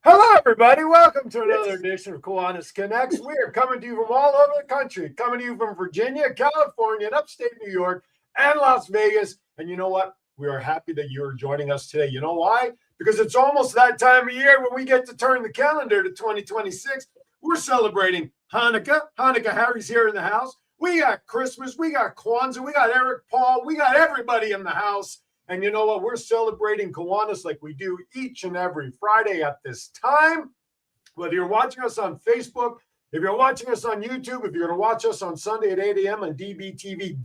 Hello, everybody. Welcome to another edition of Kiwanis Connects. We are coming to you from all over the country, coming to you from Virginia, California, and upstate New York, and Las Vegas. And you know what? We are happy that you're joining us today. You know why? Because it's almost that time of year when we get to turn the calendar to 2026. We're celebrating Hanukkah. Hanukkah Harry's here in the house. We got Christmas. We got Kwanzaa. We got Eric Paul. We got everybody in the house. And you know what? We're celebrating Kiwanis like we do each and every Friday at this time. Whether you're watching us on Facebook, if you're watching us on YouTube, if you're going to watch us on Sunday at 8 a.m. on dbtv.tv,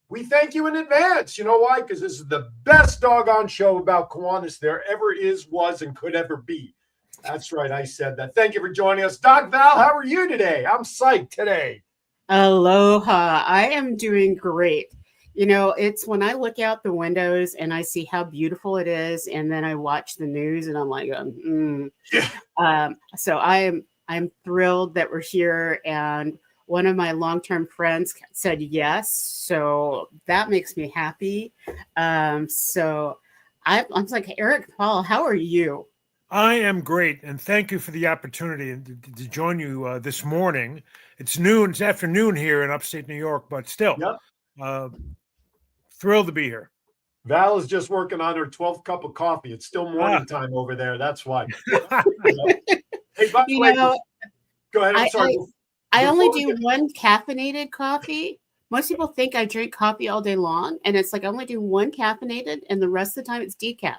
we thank you in advance. You know why? Because this is the best doggone show about Kiwanis there ever is, was, and could ever be. That's right. I said that. Thank you for joining us. Doc Val, how are you today? I'm psyched today. Aloha. I am doing great. You know, it's when I look out the windows and I see how beautiful it is, and then I watch the news and I'm like, so I'm thrilled that we're here. And one of my long-term friends said yes, so that makes me happy. So I'm like, Eric Paul, how are you? I am great, and thank you for the opportunity to join you this morning. It's noon, it's afternoon here in upstate New York, but still. Yep. Thrilled to be here. Val is just working on her 12th cup of coffee. It's still morning time over there. That's why. Hey, by the way, go ahead. I'm sorry. I only do one caffeinated coffee. Most people think I drink coffee all day long, and it's like I only do one caffeinated, and the rest of the time it's decaf.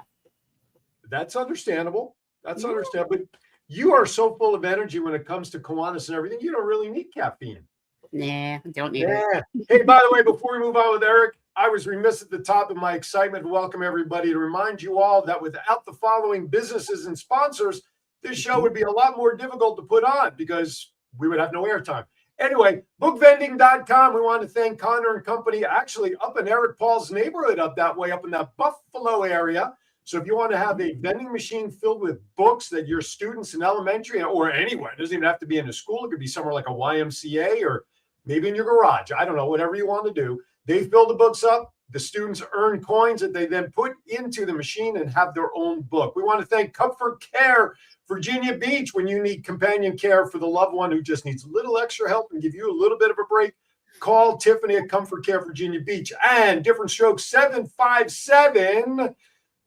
That's understandable. That's understandable. But you are so full of energy when it comes to Kiwanis and everything. You don't really need caffeine. Nah, don't need it. Hey, by the way, before we move on with Eric, I was remiss at the top of my excitement to welcome everybody to remind you all that without the following businesses and sponsors, this show would be a lot more difficult to put on because we would have no airtime. Anyway, bookvending.com. We want to thank Connor and Company, actually up in Eric Paul's neighborhood up that way, up in that Buffalo area. So if you want to have a vending machine filled with books that your students in elementary or anywhere, it doesn't even have to be in a school. It could be somewhere like a YMCA or maybe in your garage. I don't know, whatever you want to do. They fill the books up. The students earn coins that they then put into the machine and have their own book. We want to thank Comfort Care Virginia Beach. When you need companion care for the loved one who just needs a little extra help and give you a little bit of a break, call Tiffany at Comfort Care Virginia Beach. And Different Strokes 757.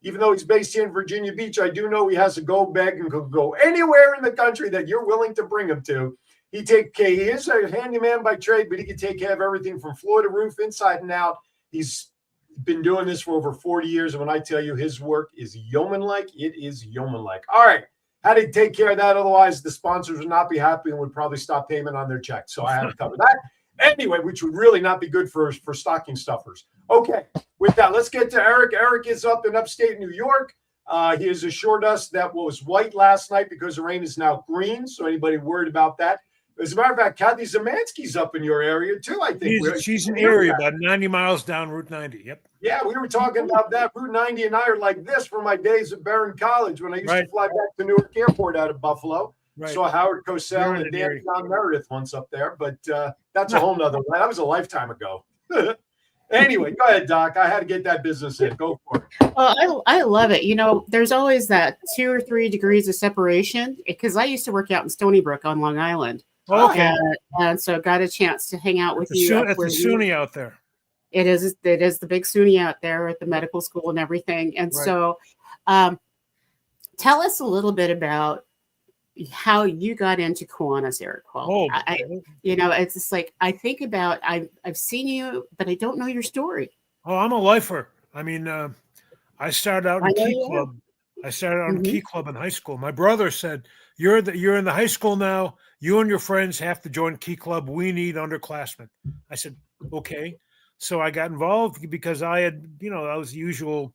Even though he's based here in Virginia Beach, I do know he has a go bag and can go anywhere in the country that you're willing to bring him to. He is a handyman by trade, but he can take care of everything from floor to roof, inside and out. He's been doing this for over 40 years. And when I tell you his work is yeoman-like, it is yeoman-like. All right. How to take care of that? Otherwise, the sponsors would not be happy and would probably stop payment on their check. So I had to cover that. Anyway, which would really not be good for stocking stuffers. Okay. With that, let's get to Eric. Eric is up in upstate New York. He has assured us that what was white last night because the rain is now green. So anybody worried about that? As a matter of fact, Kathy Zamansky's up in your area too, I think. She's in the area, about 90 miles down Route 90. Yep. Yeah, we were talking about that. Route 90 and I are like this from my days at Barron College when I used to fly back to Newark Airport out of Buffalo. Right. Saw Howard Cosell and Dan John Meredith once up there, but that's a whole nother. That was a lifetime ago. Anyway, go ahead, Doc. I had to get that business in. Go for it. Well, I love it. You know, there's always that 2 or 3 degrees of separation because I used to work out in Stony Brook on Long Island. Okay. And so got a chance to hang out with you. At the SUNY out there. It is the big SUNY out there at the medical school and everything. And so tell us a little bit about how you got into Kiwanis, Eric Paul. You know, it's just like I think about I've seen you, but I don't know your story. Oh, I'm a lifer. I mean, I started out in Key Club. I started out in Key Club in high school. My brother said, "You're in the high school now. You and your friends have to join Key Club. We need underclassmen." I said, "Okay." So I got involved because I had, I was the usual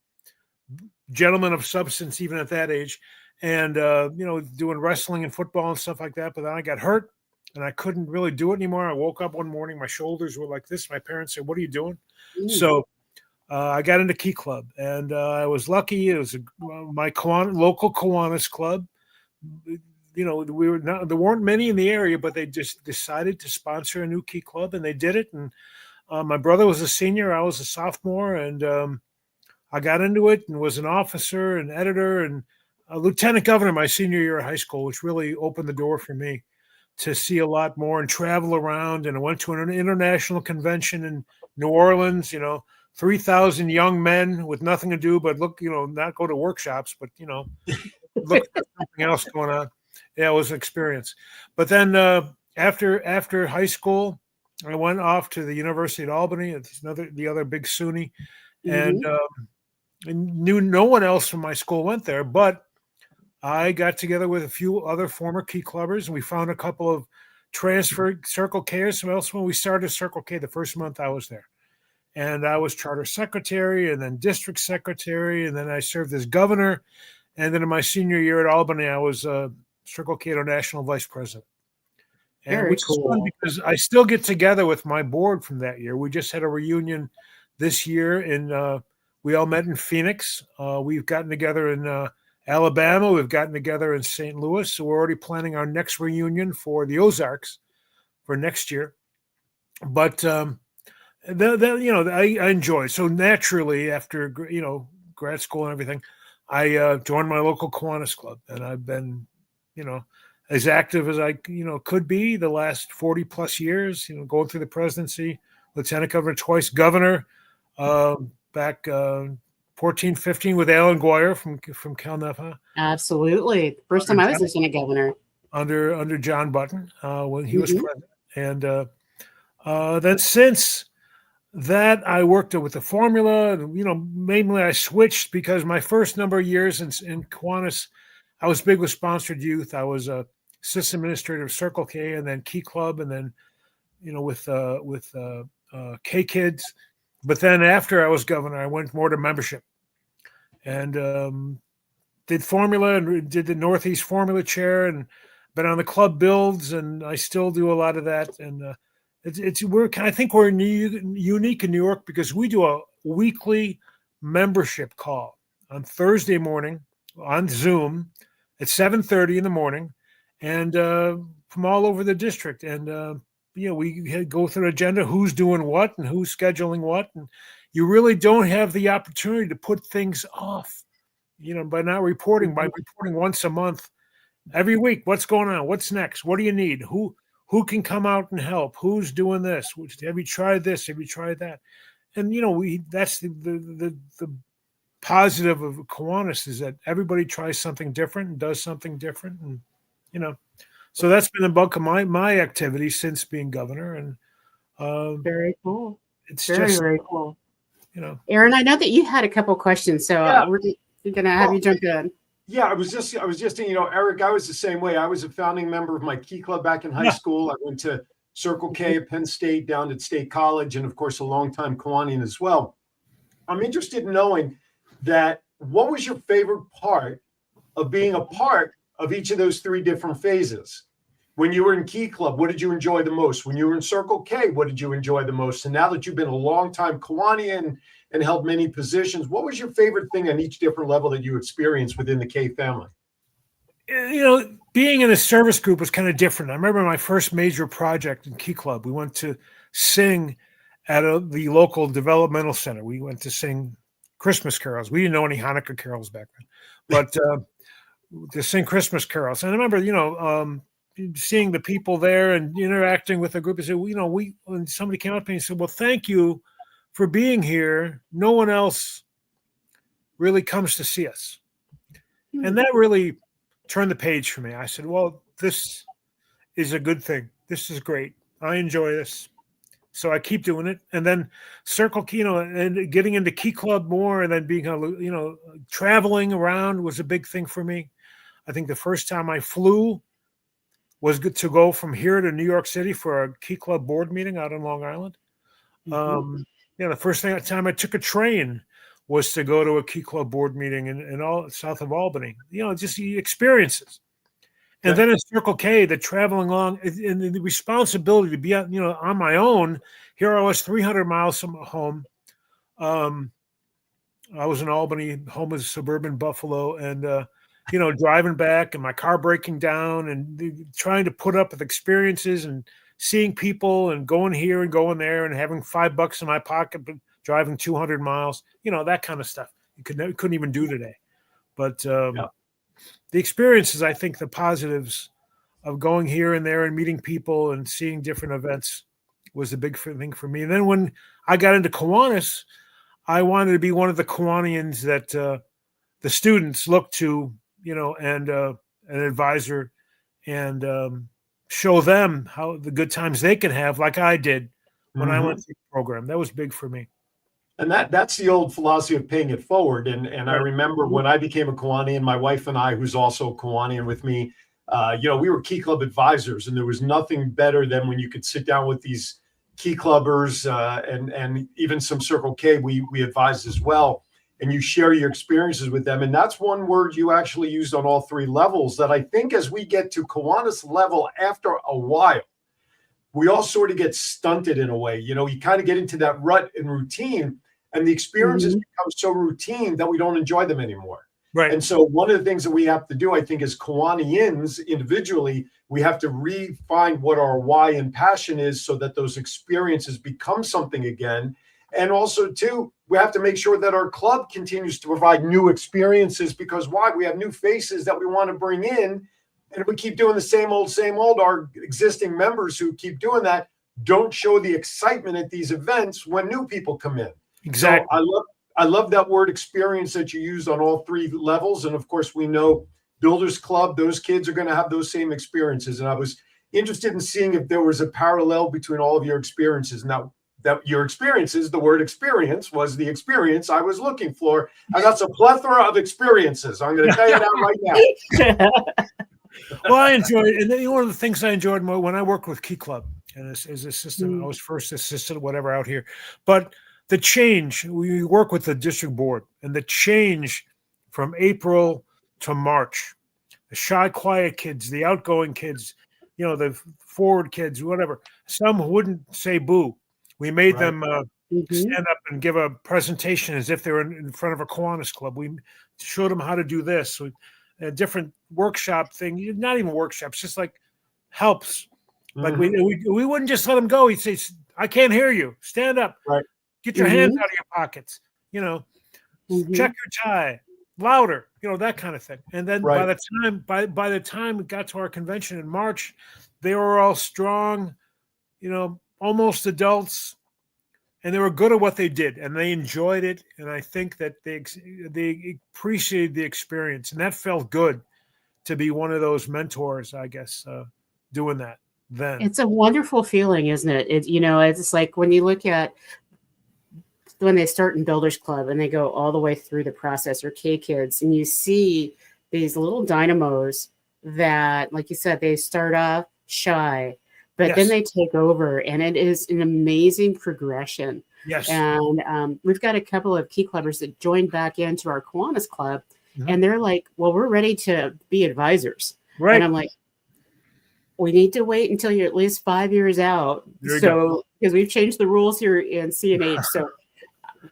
gentleman of substance even at that age, and doing wrestling and football and stuff like that. But then I got hurt, and I couldn't really do it anymore. I woke up one morning, my shoulders were like this. My parents said, "What are you doing?" So I got into Key Club, and I was lucky. It was my local Kiwanis club. There weren't many in the area, but they just decided to sponsor a new Key Club, and they did it. And my brother was a senior, I was a sophomore, and I got into it and was an officer and editor, and lieutenant governor my senior year of high school, which really opened the door for me to see a lot more and travel around. And I went to an international convention in New Orleans, 3,000 young men with nothing to do but look, not go to workshops, but, look for something else going on. Yeah, it was an experience. But then after high school, I went off to the University at Albany. It's the other big SUNY, and knew no one else from my school went there, but I got together with a few other former Key Clubbers, and we found a couple of transferred Circle Kers from elsewhere. We started Circle K the first month I was there. And I was charter secretary and then district secretary, and then I served as governor. And then in my senior year at Albany, I was Circle K national vice president. And Very which cool. is fun because I still get together with my board from that year. We just had a reunion this year, and we all met in Phoenix. We've gotten together in Alabama. We've gotten together in St. Louis. So we're already planning our next reunion for the Ozarks for next year. But I enjoy. So naturally, after grad school and everything, I joined my local Kiwanis club, and I've been, as active as I could be the last 40 plus years. Going through the presidency, lieutenant governor twice, governor back 14, 15 with Alan Guire from Cal Napa. Absolutely, first time I was listening to governor under John Button when he was president, and then since that I worked with the formula. Mainly I switched because my first number of years in Kiwanis, I was big with sponsored youth. I was a assistant administrator of Circle K, and then Key Club, and then with K Kids. But then after I was governor, I went more to membership, and did formula and did the Northeast Formula Chair, and been on the club builds, and I still do a lot of that. And I think we're unique in New York because we do a weekly membership call on Thursday morning on Zoom at 7:30 in the morning, and from all over the district. And we go through an agenda, who's doing what and who's scheduling what, and you really don't have the opportunity to put things off, by not reporting. By reporting once a month, every week, what's going on, what's next, what do you need, who can come out and help, who's doing this, have you tried this, have you tried that? And that's the positive of Kiwanis, is that everybody tries something different and does something different, and so that's been the bulk of my activity since being governor. And very cool. It's very cool. Aaron, I know that you had a couple questions, so we're gonna have you jump in. Yeah, I was just Eric, I was the same way. I was a founding member of my Key Club back in high school. I went to Circle K at Penn State, down at State College, and of course a longtime Kiwanian as well. I'm interested in knowing that what was your favorite part of being a part of each of those three different phases? When you were in Key Club, what did you enjoy the most? When you were in Circle K, what did you enjoy the most? And now that you've been a longtime Kiwanian and held many positions, what was your favorite thing on each different level that you experienced within the K family? Being in a service group was kind of different. I remember my first major project in Key Club. We went to sing at the local developmental center. We went to sing Christmas carols. We didn't know any Hanukkah carols back then, but to sing Christmas carols. And I remember, seeing the people there and interacting with the group. I said, when somebody came up to me and said, well, thank you for being here. No one else really comes to see us. And that really turned the page for me. I said, well, this is a good thing. This is great. I enjoy this. So I keep doing it. And then Circle Key, and getting into Key Club more, and then being, traveling around was a big thing for me. I think the first time I flew was good to go from here to New York City for a Key Club board meeting out on Long Island. The first time I took a train was to go to a Key Club board meeting in all south of Albany. Just the experiences. And then in Circle K, the traveling along and the responsibility to be on my own. Here I was 300 miles from home. I was in Albany, home of suburban Buffalo, and driving back and my car breaking down and trying to put up with experiences and seeing people and going here and going there and having $5 in my pocket, but driving 200 miles, that kind of stuff. You couldn't even do today. But the experiences, I think the positives of going here and there and meeting people and seeing different events was a big thing for me. And then when I got into Kiwanis, I wanted to be one of the Kiwanians that the students look to, and an advisor, and show them how the good times they can have, like I did when I went through the program. That was big for me. And that's the old philosophy of paying it forward. And I remember when I became a Kiwanian, my wife and I, who's also a Kiwanian with me, we were Key Club advisors, and there was nothing better than when you could sit down with these Key Clubbers and even some Circle K we advised as well, and you share your experiences with them. And that's one word you actually used on all three levels that I think as we get to Kiwanis level after a while, we all sort of get stunted in a way. You kind of get into that rut and routine, and the experiences become so routine that we don't enjoy them anymore. Right. And so one of the things that we have to do, I think, as Kiwanians individually, we have to refine what our why and passion is so that those experiences become something again. And also, too, we have to make sure that our club continues to provide new experiences, because why? We have new faces that we want to bring in. And if we keep doing the same old, our existing members who keep doing that don't show the excitement at these events when new people come in. Exactly. So I love that word experience that you used on all three levels. And of course, we know Builders Club, those kids are going to have those same experiences. And I was interested in seeing if there was a parallel between all of your experiences. Now, that your experiences, the word experience was the experience I was looking for. And that's a plethora of experiences. I'm going to tell you that right now. Well, I enjoyed it. And one of the things I enjoyed more when I worked with Key Club and as assistant, I was first assistant, whatever, out here. But the change, we work with the district board, and the change from April to March, the shy, quiet kids, the outgoing kids, the forward kids, whatever. Some wouldn't say boo. We made them stand up and give a presentation as if they were in front of a Kiwanis club. We showed them how to do this. A different workshop thing, not even workshops, just like helps. Like we wouldn't just let them go. He'd say, I can't hear you. Stand up. Right. Get your hands out of your pockets. Check your tie. Louder. That kind of thing. And then by the time we got to our convention in March, they were all strong, almost adults, and they were good at what they did, and they enjoyed it. And I think that they appreciated the experience, and that felt good to be one of those mentors, I guess, doing that then. It's a wonderful feeling, isn't it? It's like when you look at when they start in Builders Club and they go all the way through the process, or K Kids, and you see these little dynamos that, like you said, they start off shy, but then they take over, and it is an amazing progression. Yes. And we've got a couple of Key Clubbers that joined back into our Kiwanis Club, and they're like, well, we're ready to be advisors. Right. And I'm like, we need to wait until you're at least 5 years out. So, because we've changed the rules here in CNH. So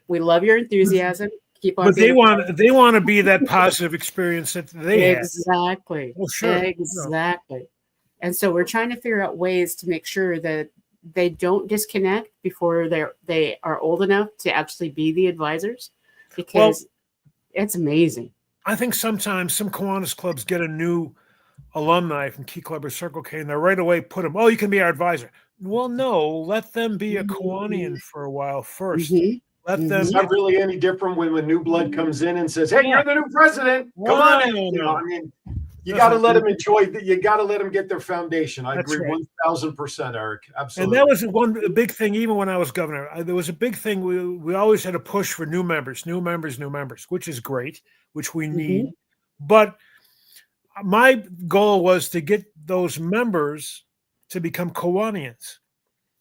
we love your enthusiasm. Keep on. But they want to be that positive experience that they had. Exactly. Well, sure. Exactly. And so we're trying to figure out ways to make sure that they don't disconnect before they are old enough to actually be the advisors, because it's amazing. I think sometimes some Kiwanis clubs get a new alumni from Key Club or Circle K, and they right away put them, you can be our advisor. Well, no, let them be a Kiwanian for a while first. Let them. It's not really any different when new blood comes in and says, hey, you're the new president. Come on in. I mean, you got to let them enjoy that. You got to let them get their foundation. I agree 1,000%, Eric. Absolutely. And that was a big thing, even when I was governor. There was a big thing. We always had a push for new members, which is great, which we need. But my goal was to get those members to become Kiwanians.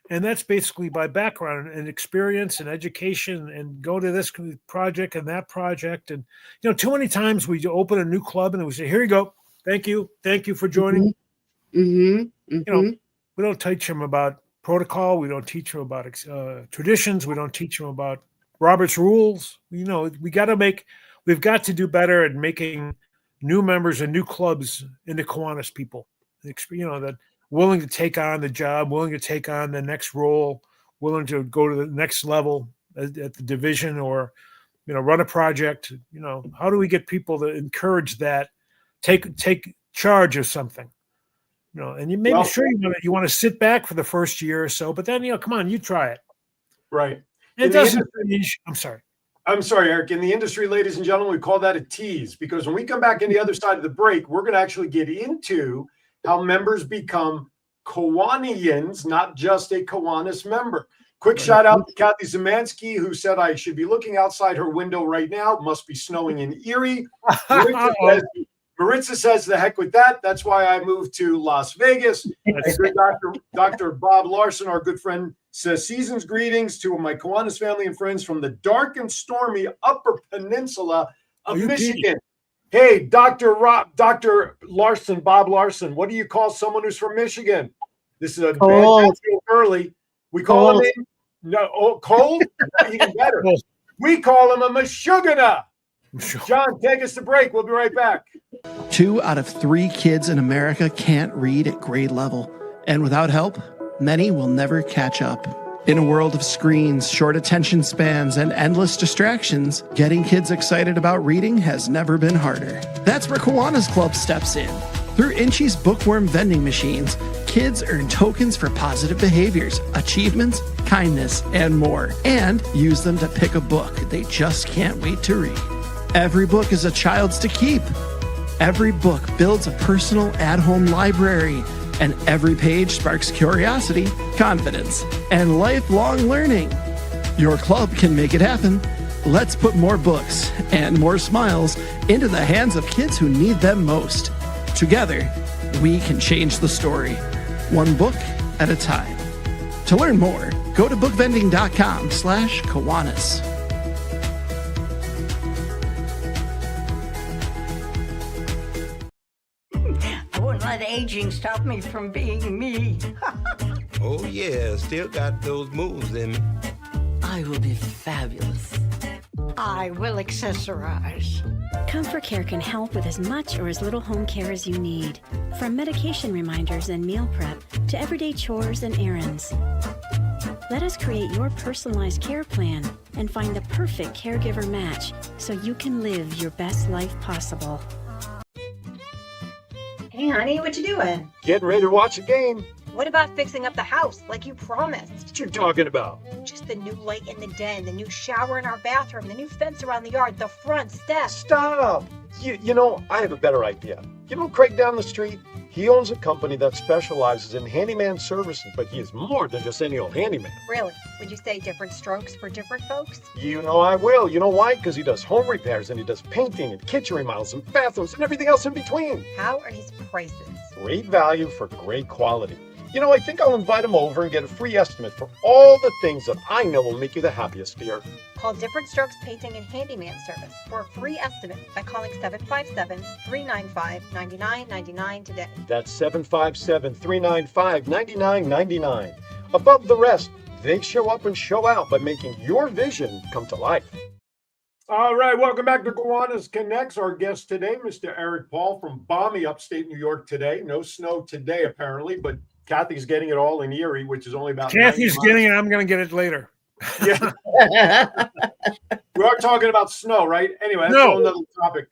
And that's basically by background and experience and education, and go to this project and that project. And, too many times we open a new club and we say, here you go. Thank you for joining. We don't teach them about protocol. We don't teach them about traditions. We don't teach them about Robert's rules. We've got to do better at making new members and new clubs into Kiwanis people. That willing to take on the job, willing to take on the next role, willing to go to the next level at the division, or, run a project. How do we get people to encourage that take charge of something. And you maybe you want to sit back for the first year or so, but then come on, you try it. Right. It doesn't. I'm sorry. I'm sorry, Eric. In the industry, ladies and gentlemen, we call that a tease, because when we come back on the other side of the break, we're going to actually get into how members become Kiwanians, not just a Kiwanis member. Quick shout out to Kathy Zemansky, who said I should be looking outside her window right now. It must be snowing in Erie. Maritza says, the heck with that. That's why I moved to Las Vegas. Dr. Bob Larson, our good friend, says, season's greetings to my Kiwanis family and friends from the dark and stormy Upper Peninsula of Michigan. Hey, Dr. Larson, Bob Larson, what do you call someone who's from Michigan? This is a bad early. We call him cold? Even better. We call him a Meshuggah. John, take us to break. We'll be right back. 2 out of 3 kids in America can't read at grade level. And without help, many will never catch up. In a world of screens, short attention spans, and endless distractions, getting kids excited about reading has never been harder. That's where Kiwanis Club steps in. Through Inchy's bookworm vending machines, kids earn tokens for positive behaviors, achievements, kindness, and more, and use them to pick a book they just can't wait to read. Every book is a child's to keep. Every book builds a personal at-home library, and every page sparks curiosity, confidence, and lifelong learning. Your club can make it happen. Let's put more books and more smiles into the hands of kids who need them most. Together, we can change the story, one book at a time. To learn more, go to bookvending.com/Kiwanis. I wouldn't let aging stop me from being me. Oh yeah, still got those moves in me. I will be fabulous. I will accessorize. Comfort Care can help with as much or as little home care as you need. From medication reminders and meal prep to everyday chores and errands. Let us create your personalized care plan and find the perfect caregiver match so you can live your best life possible. Hey honey, what you doing? Getting ready to watch a game. What about fixing up the house like you promised? What you talking about? Just the new light in the den, the new shower in our bathroom, the new fence around the yard, the front steps. Stop! You know, I have a better idea. You know Craig down the street? He owns a company that specializes in handyman services, but he is more than just any old handyman. Really? Would you say different strokes for different folks? You know I will. You know why? Because he does home repairs and he does painting and kitchen remodels and bathrooms and everything else in between. How are his prices? Great value for great quality. You know, I think I'll invite him over and get a free estimate for all the things that I know will make you the happiest, dear. Call Different Strokes Painting and Handyman Service for a free estimate by calling 757-395-9999 today. That's 757-395-9999. Above the rest, they show up and show out by making your vision come to life. All right, welcome back to Kiwanis Connects. Our guest today, Mr. Eric Paul from balmy upstate New York today. No snow today, apparently, but Kathy's getting it all in Erie, which is only about Kathy's getting it. I'm going to get it later. Yeah. We are talking about snow, right? Anyway, that's another topic.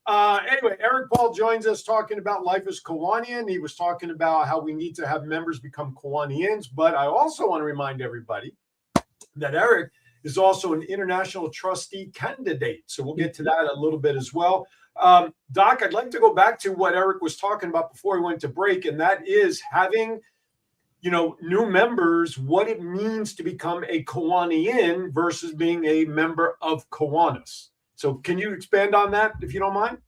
Anyway, Eric Paul joins us talking about life as Kiwanian. He was talking about how we need to have members become Kiwanians, but I also want to remind everybody that Eric is also an international trustee candidate. So we'll get to that a little bit as well. Doc, I'd like to go back to what Eric was talking about before we went to break, and that is having, new members, what it means to become a Kiwanian versus being a member of Kiwanis. So can you expand on that, if you don't mind?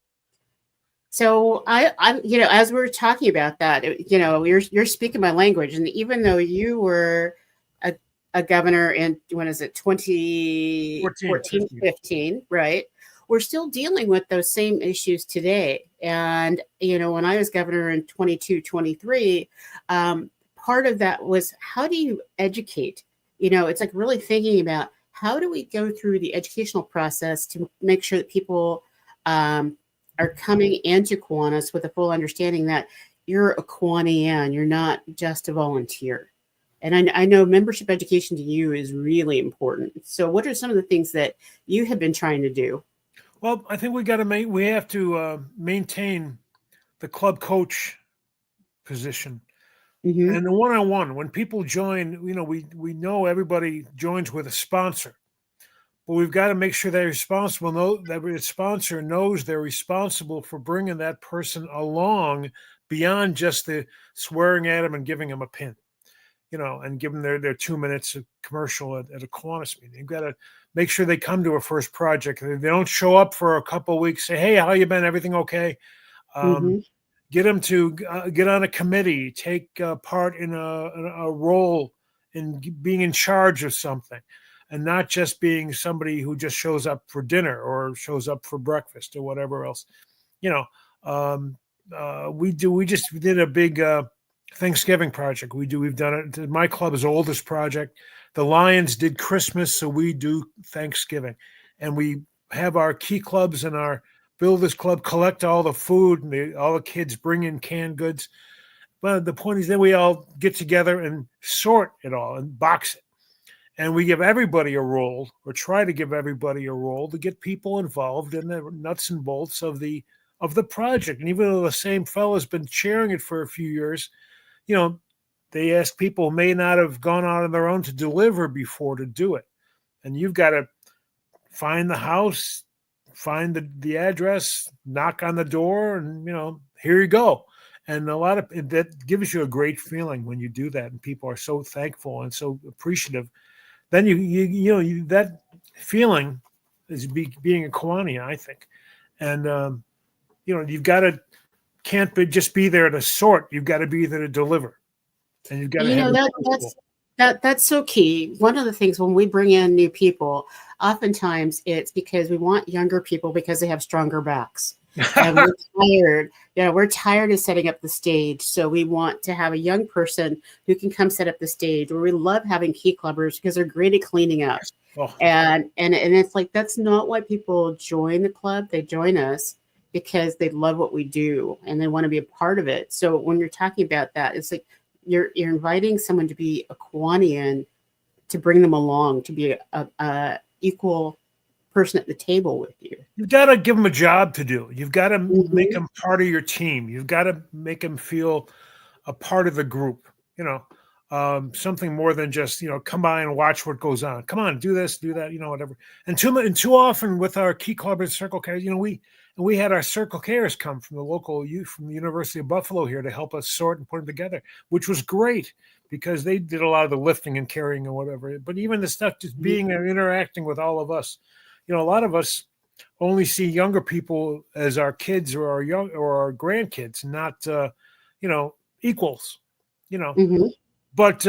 So I'm, as we were talking about that, you're speaking my language, and even though you were a governor in, 2014, 15, right? We're still dealing with those same issues today. And, when I was governor in 22, 23, part of that was, how do you educate? It's like really thinking about, how do we go through the educational process to make sure that people are coming into Kiwanis with a full understanding that you're a Kiwanian, you're not just a volunteer. And I know membership education to you is really important. So what are some of the things that you have been trying to do? Well, I think we have to maintain the club coach position. Mhm. And the one-on-one, when people join, we know everybody joins with a sponsor, but we've got to make sure they're responsible. That the sponsor knows they're responsible for bringing that person along beyond just the swearing at them and giving them a pin, and give them their 2 minutes of commercial at a Kiwanis meeting. You've got to make sure they come to a first project. They don't show up for a couple of weeks. Say, hey, how you been? Everything okay? Mhm. Get them to get on a committee, take part in a role in being in charge of something, and not just being somebody who just shows up for dinner or shows up for breakfast or whatever else. We just did a big Thanksgiving project. We've done it. My club's oldest project. The Lions did Christmas, so we do Thanksgiving, and we have our key clubs and our Builders Club collect all the food, and all the kids bring in canned goods. But the point is, then we all get together and sort it all and box it, and we give everybody a role, or try to give everybody a role, to get people involved in the nuts and bolts of the project. And even though the same fellow's been chairing it for a few years, they ask people who may not have gone out on their own to deliver before to do it, and you've got to find the house, find the address, knock on the door, and here you go. And a lot of that gives you a great feeling when you do that, and people are so thankful and so appreciative. Then you that feeling is being a Kiwanian, I think. And you've got to can't just be there to sort. You've got to be there to deliver, and you've got to have that's so key. One of the things when we bring in new people, oftentimes it's because we want younger people because they have stronger backs. And we're tired. We're tired of setting up the stage. So we want to have a young person who can come set up the stage. Or we love having key clubbers because they're great at cleaning up. Oh. And it's like, that's not why people join the club. They join us because they love what we do and they want to be a part of it. So when you're talking about that, it's like you're inviting someone to be a Kiwanian, to bring them along, to be a equal person at the table with you. You've got to give them a job to do. You've got to make them part of your team. You've got to make them feel a part of the group, something more than just, come by and watch what goes on. Come on, do this, do that, whatever. And too often with our key club and Circle Kers, we had our Circle Kers come from the local youth from the University of Buffalo here to help us sort and put them together, which was great because they did a lot of the lifting and carrying and whatever. But even the stuff just being there, interacting with all of us, a lot of us only see younger people as our kids or our grandkids, not equals. But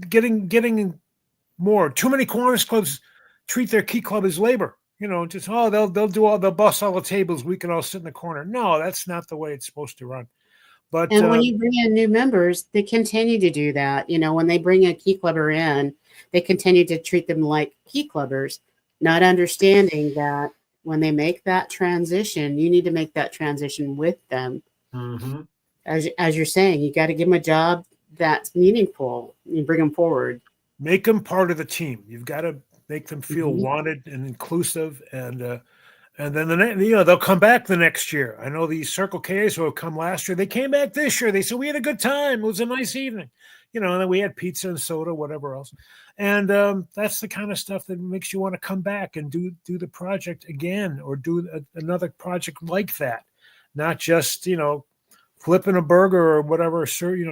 getting more. Too many Kiwanis clubs treat their key club as labor. They'll bust all the tables. We can all sit in the corner. No, that's not the way it's supposed to run. But when you bring in new members, they continue to do that. When they bring a key clubber in, they continue to treat them like key clubbers, not understanding that when they make that transition, you need to make that transition with them. Mm-hmm. As you're saying, you got to give them a job that's meaningful. You bring them forward. Make them part of the team. You've got to make them feel wanted and inclusive, and then they'll come back the next year. I know these Circle Kers who have come last year, they came back this year. They said, we had a good time. It was a nice evening. And then we had pizza and soda, whatever else. And that's the kind of stuff that makes you want to come back and do the project again, or do another project like that. Not just, flipping a burger or whatever,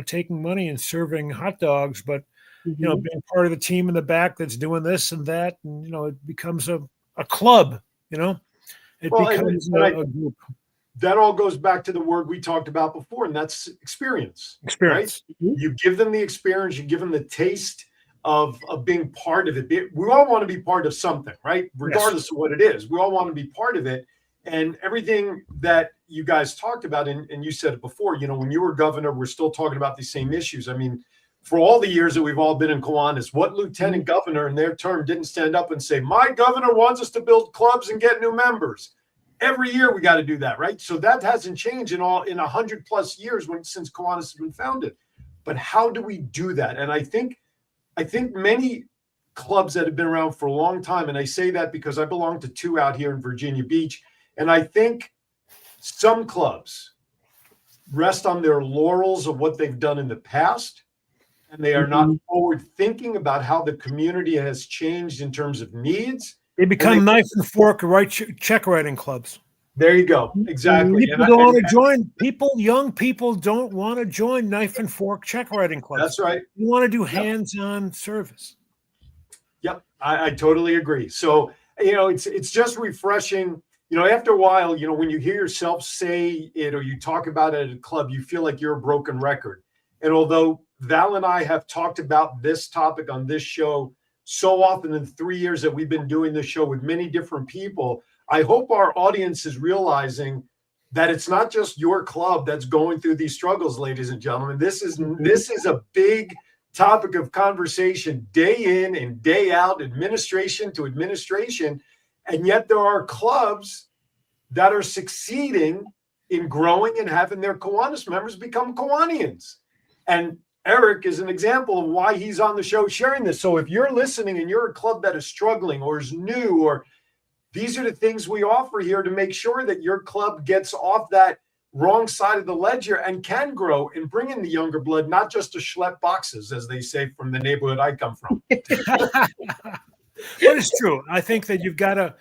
taking money and serving hot dogs, but being part of the team in the back that's doing this and that, and it becomes a club. It becomes a group. That all goes back to the word we talked about before, and that's experience. Experience. Right? You give them the experience. You give them the taste of being part of it. We all want to be part of something, right? Regardless of what it is, we all want to be part of it. And everything that you guys talked about, and you said it before, when you were governor, we're still talking about these same issues. I mean, for all the years that we've all been in Kiwanis, what lieutenant governor in their term didn't stand up and say, my governor wants us to build clubs and get new members? Every year we got to do that, right? So that hasn't changed in 100+ years since Kiwanis has been founded. But how do we do that? And I think many clubs that have been around for a long time, and I say that because I belong to two out here in Virginia Beach, and I think Some clubs rest on their laurels of what they've done in the past, and they are not forward thinking about how the community has changed in terms of needs. They become knife and fork check writing clubs. There you go. Exactly. People don't want to join. Young people don't want to join knife and fork check writing clubs. That's right. You want to do hands-on service. Yep, I totally agree. So, it's just refreshing. After a while, when you hear yourself say it or you talk about it at a club, you feel like you're a broken record. And although Val and I have talked about this topic on this show so often in the 3 years that we've been doing this show with many different people, I hope our audience is realizing that it's not just your club that's going through these struggles, ladies and gentlemen. This is a big topic of conversation day in and day out, administration to administration. And yet there are clubs that are succeeding in growing and having their Kiwanis members become Kiwanians. And Eric is an example of why he's on the show sharing this. So if you're listening and you're a club that is struggling or is new, or these are the things we offer here to make sure that your club gets off that wrong side of the ledger and can grow and bring in the younger blood, not just to schlep boxes, as they say from the neighborhood I come from. But it's true. I think that you've got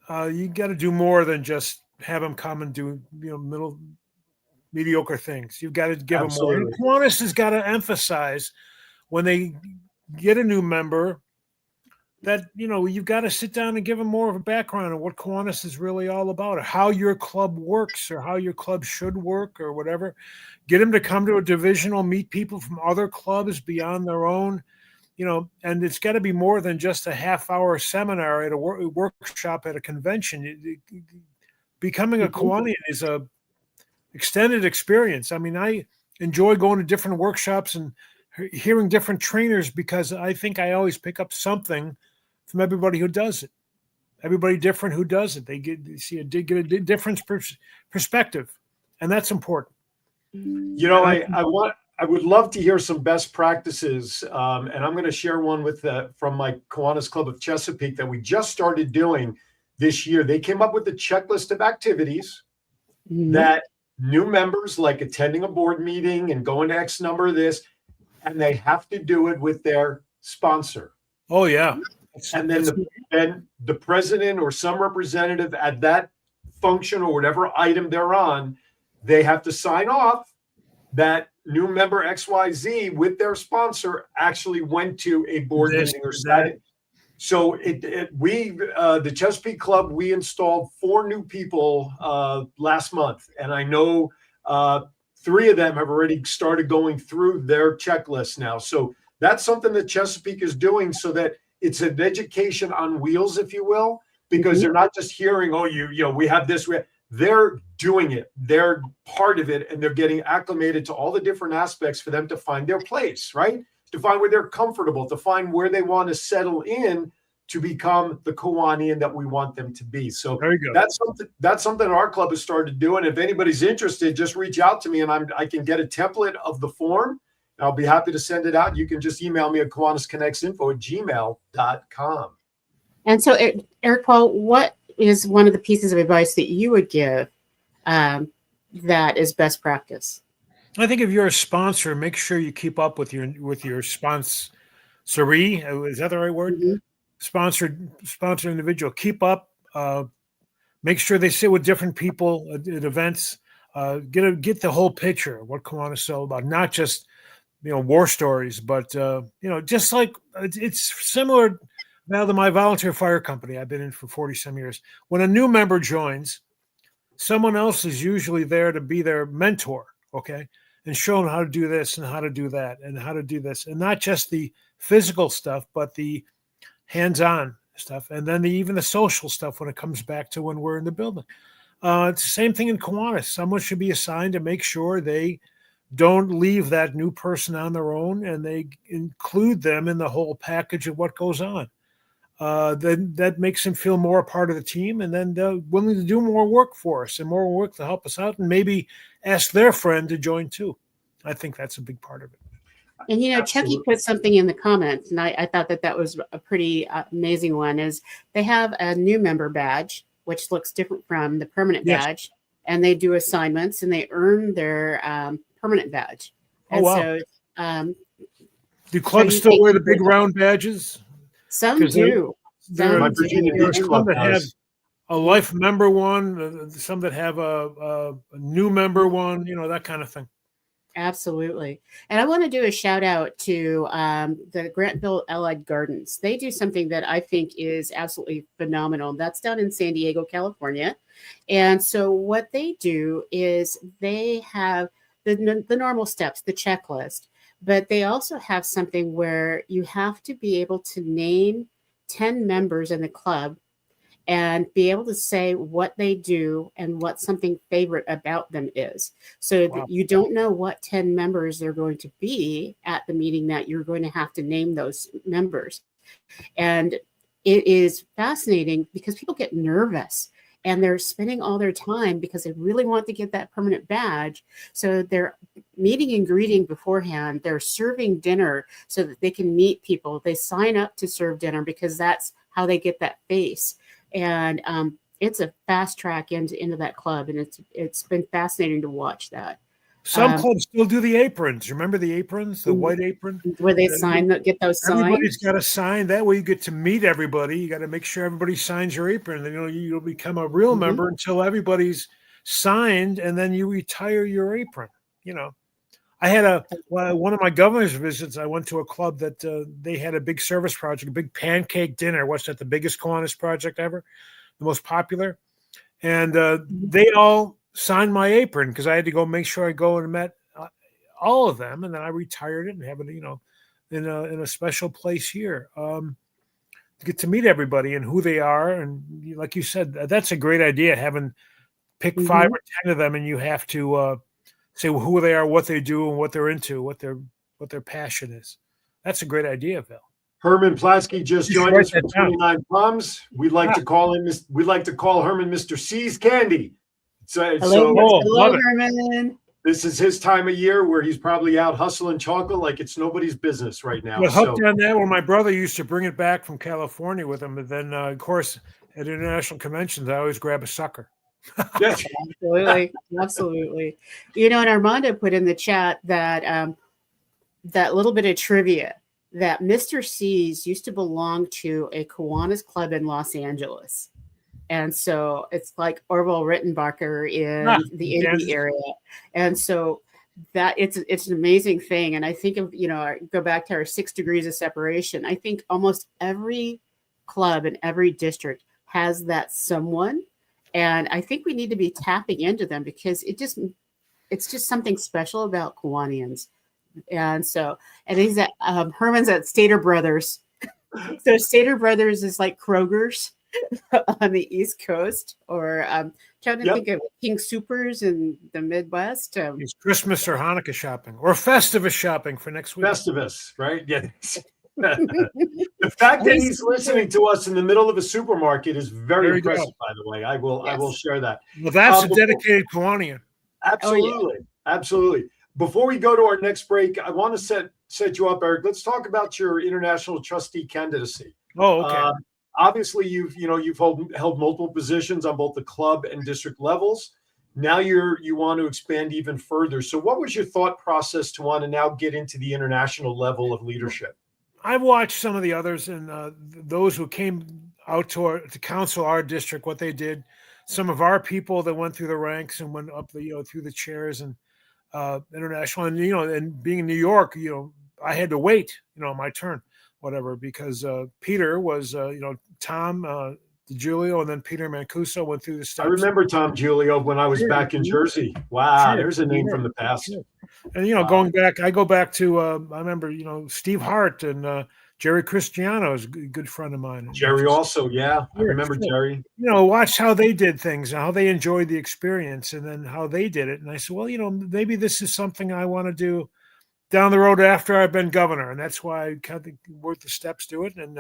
to do more than just have them come and do mediocre things. You've got to give them more. And Kiwanis has got to emphasize when they get a new member that you've got to sit down and give them more of a background on what Kiwanis is really all about, or how your club works, or how your club should work, or whatever. Get them to come to a divisional, meet people from other clubs beyond their own. And it's got to be more than just a half-hour seminar at a workshop at a convention. Becoming a Kiwanian is a extended experience. I mean, I enjoy going to different workshops and hearing different trainers because I think I always pick up something from everybody who does it. Everybody different who does it. They get a different perspective, and that's important. I would love to hear some best practices, and I'm going to share one from my Kiwanis Club of Chesapeake that we just started doing this year. They came up with a checklist of activities that new members, like attending a board meeting and going to X number of this, and they have to do it with their sponsor. Oh, yeah. And then the president or some representative at that function or whatever item they're on, they have to sign off that new member XYZ with their sponsor actually went to a board meeting or sat. So the Chesapeake Club, we installed 4 new people last month, and I know 3 of them have already started going through their checklist now. So that's something that Chesapeake is doing, so that it's an education on wheels, if you will, because they're not just hearing, we have this. They're doing it. They're part of it, and they're getting acclimated to all the different aspects for them to find their place, right? To find where they're comfortable, to find where they want to settle in to become the Kiwanian that we want them to be. So that's something our club has started doing. If anybody's interested, just reach out to me, and I can get a template of the form. And I'll be happy to send it out. You can just email me at kiwanisconnectsinfo@gmail.com. And so, Eric Paul, what is one of the pieces of advice that you would give that is best practice? I think if you're a sponsor, make sure you keep up with your sponsoree. Is that the right word? Sponsor individual. Keep up. Make sure they sit with different people at events. Get the whole picture of what Kiwanis is all about. Not just war stories, but just like it's similar now to my volunteer fire company I've been in for 40 some years. When a new member joins, someone else is usually there to be their mentor, okay, and show them how to do this and how to do that and how to do this, and not just the physical stuff, but the hands-on stuff, and then even the social stuff when it comes back to when we're in the building. It's the same thing in Kiwanis. Someone should be assigned to make sure they don't leave that new person on their own, and they include them in the whole package of what goes on. Then that makes them feel more a part of the team, and then they're willing to do more work for us and more work to help us out, and maybe ask their friend to join too. I think that's a big part of it. And, Chucky put something in the comments, and I thought that was a pretty amazing one, is they have a new member badge, which looks different from the permanent badge. and they do assignments, and they earn their permanent badge. Oh, And wow. so, do clubs you still take wear the people- big round badges? some 'Cause do. There My Some Virginia do. are Beach some Club that have does. a life member one, some that have a new member one, that kind of thing. Absolutely. And I want to do a shout out to the Grantville Allied Gardens. They do something that I think is absolutely phenomenal. That's down in San Diego, California. And so what they do is they have the normal steps, the checklist, but they also have something where you have to be able to name 10 members in the club and be able to say what they do and what something favorite about them is. So Wow. you don't know what 10 members they're going to be at the meeting that you're going to have to name those members. And it is fascinating because people get nervous and they're spending all their time because they really want to get that permanent badge. So they're meeting and greeting beforehand. They're serving dinner so that they can meet people. They sign up to serve dinner because that's how they get that face. And it's a fast track into that club, and it's been fascinating to watch that. Some clubs still do the aprons. Remember the aprons, the white apron? Where they get those signs. Everybody's got to sign. That way you get to meet everybody. You got to make sure everybody signs your apron. And, you'll become a real member until everybody's signed, and then you retire your apron. I had one of my governor's visits. I went to a club that they had a big service project, a big pancake dinner. What's that? The biggest Kiwanis project ever, the most popular. And they all signed my apron because I had to go make sure I go and met all of them, and then I retired it and have it, in a special place here to get to meet everybody and who they are. And like you said, that's a great idea. Having pick 5 or 10 of them, and you have to say who they are, what they do, and what they're into, what their passion is. That's a great idea, Bill. Herman Plasky just joined write us from that down. 29 Palms. We'd like to call Herman Mr. C's Candy. Hello, Herman. This is his time of year where he's probably out hustling chocolate like it's nobody's business right now. Well, hooked on that. Well, my brother used to bring it back from California with him, and then of course at international conventions, I always grab a sucker. Yes. Absolutely. And Armando put in the chat that that little bit of trivia that Mr. C's used to belong to a Kiwanis club in Los Angeles. And so it's like Orville Rittenbacher in the Indy area. And so that it's an amazing thing. And I think of, go back to our 6 degrees of separation. I think almost every club in every district has that someone. And I think we need to be tapping into them because it's just something special about Kiwanians. And he's at Herman's at Stater Brothers. So Stater Brothers is like Kroger's on the East Coast, or trying to think of King Supers in the Midwest. It's Christmas or Hanukkah shopping or Festivus shopping for next week. Festivus, right? Yeah. The fact that he's listening to us in the middle of a supermarket is very impressive, by the way. I will share that. Well, that's a dedicated Kiwanian. Absolutely. Absolutely. Before we go to our next break, I want to set you up, Eric. Let's talk about your international trustee candidacy. Oh, okay. Obviously, you've held multiple positions on both the club and district levels. Now you want to expand even further. So what was your thought process to want to now get into the international level of leadership? I've watched some of the others and those who came out to counsel our district, what they did. Some of our people that went through the ranks and went up through the chairs and international, and and being in New York, I had to wait, my turn, whatever, because Peter was, Tom DiGiulio, and then Peter Mancuso went through the steps. I remember Tom Giulio when I was back in Jersey. Wow, there's a name from the past. Sure. And going back, I go back to I remember Steve Hart and Jerry Cristiano is a good friend of mine. Jerry also, I remember Jerry. Watch how they did things and how they enjoyed the experience, and then how they did it. And I said, well, maybe this is something I want to do down the road after I've been governor, and that's why I kind of worked the steps to it, and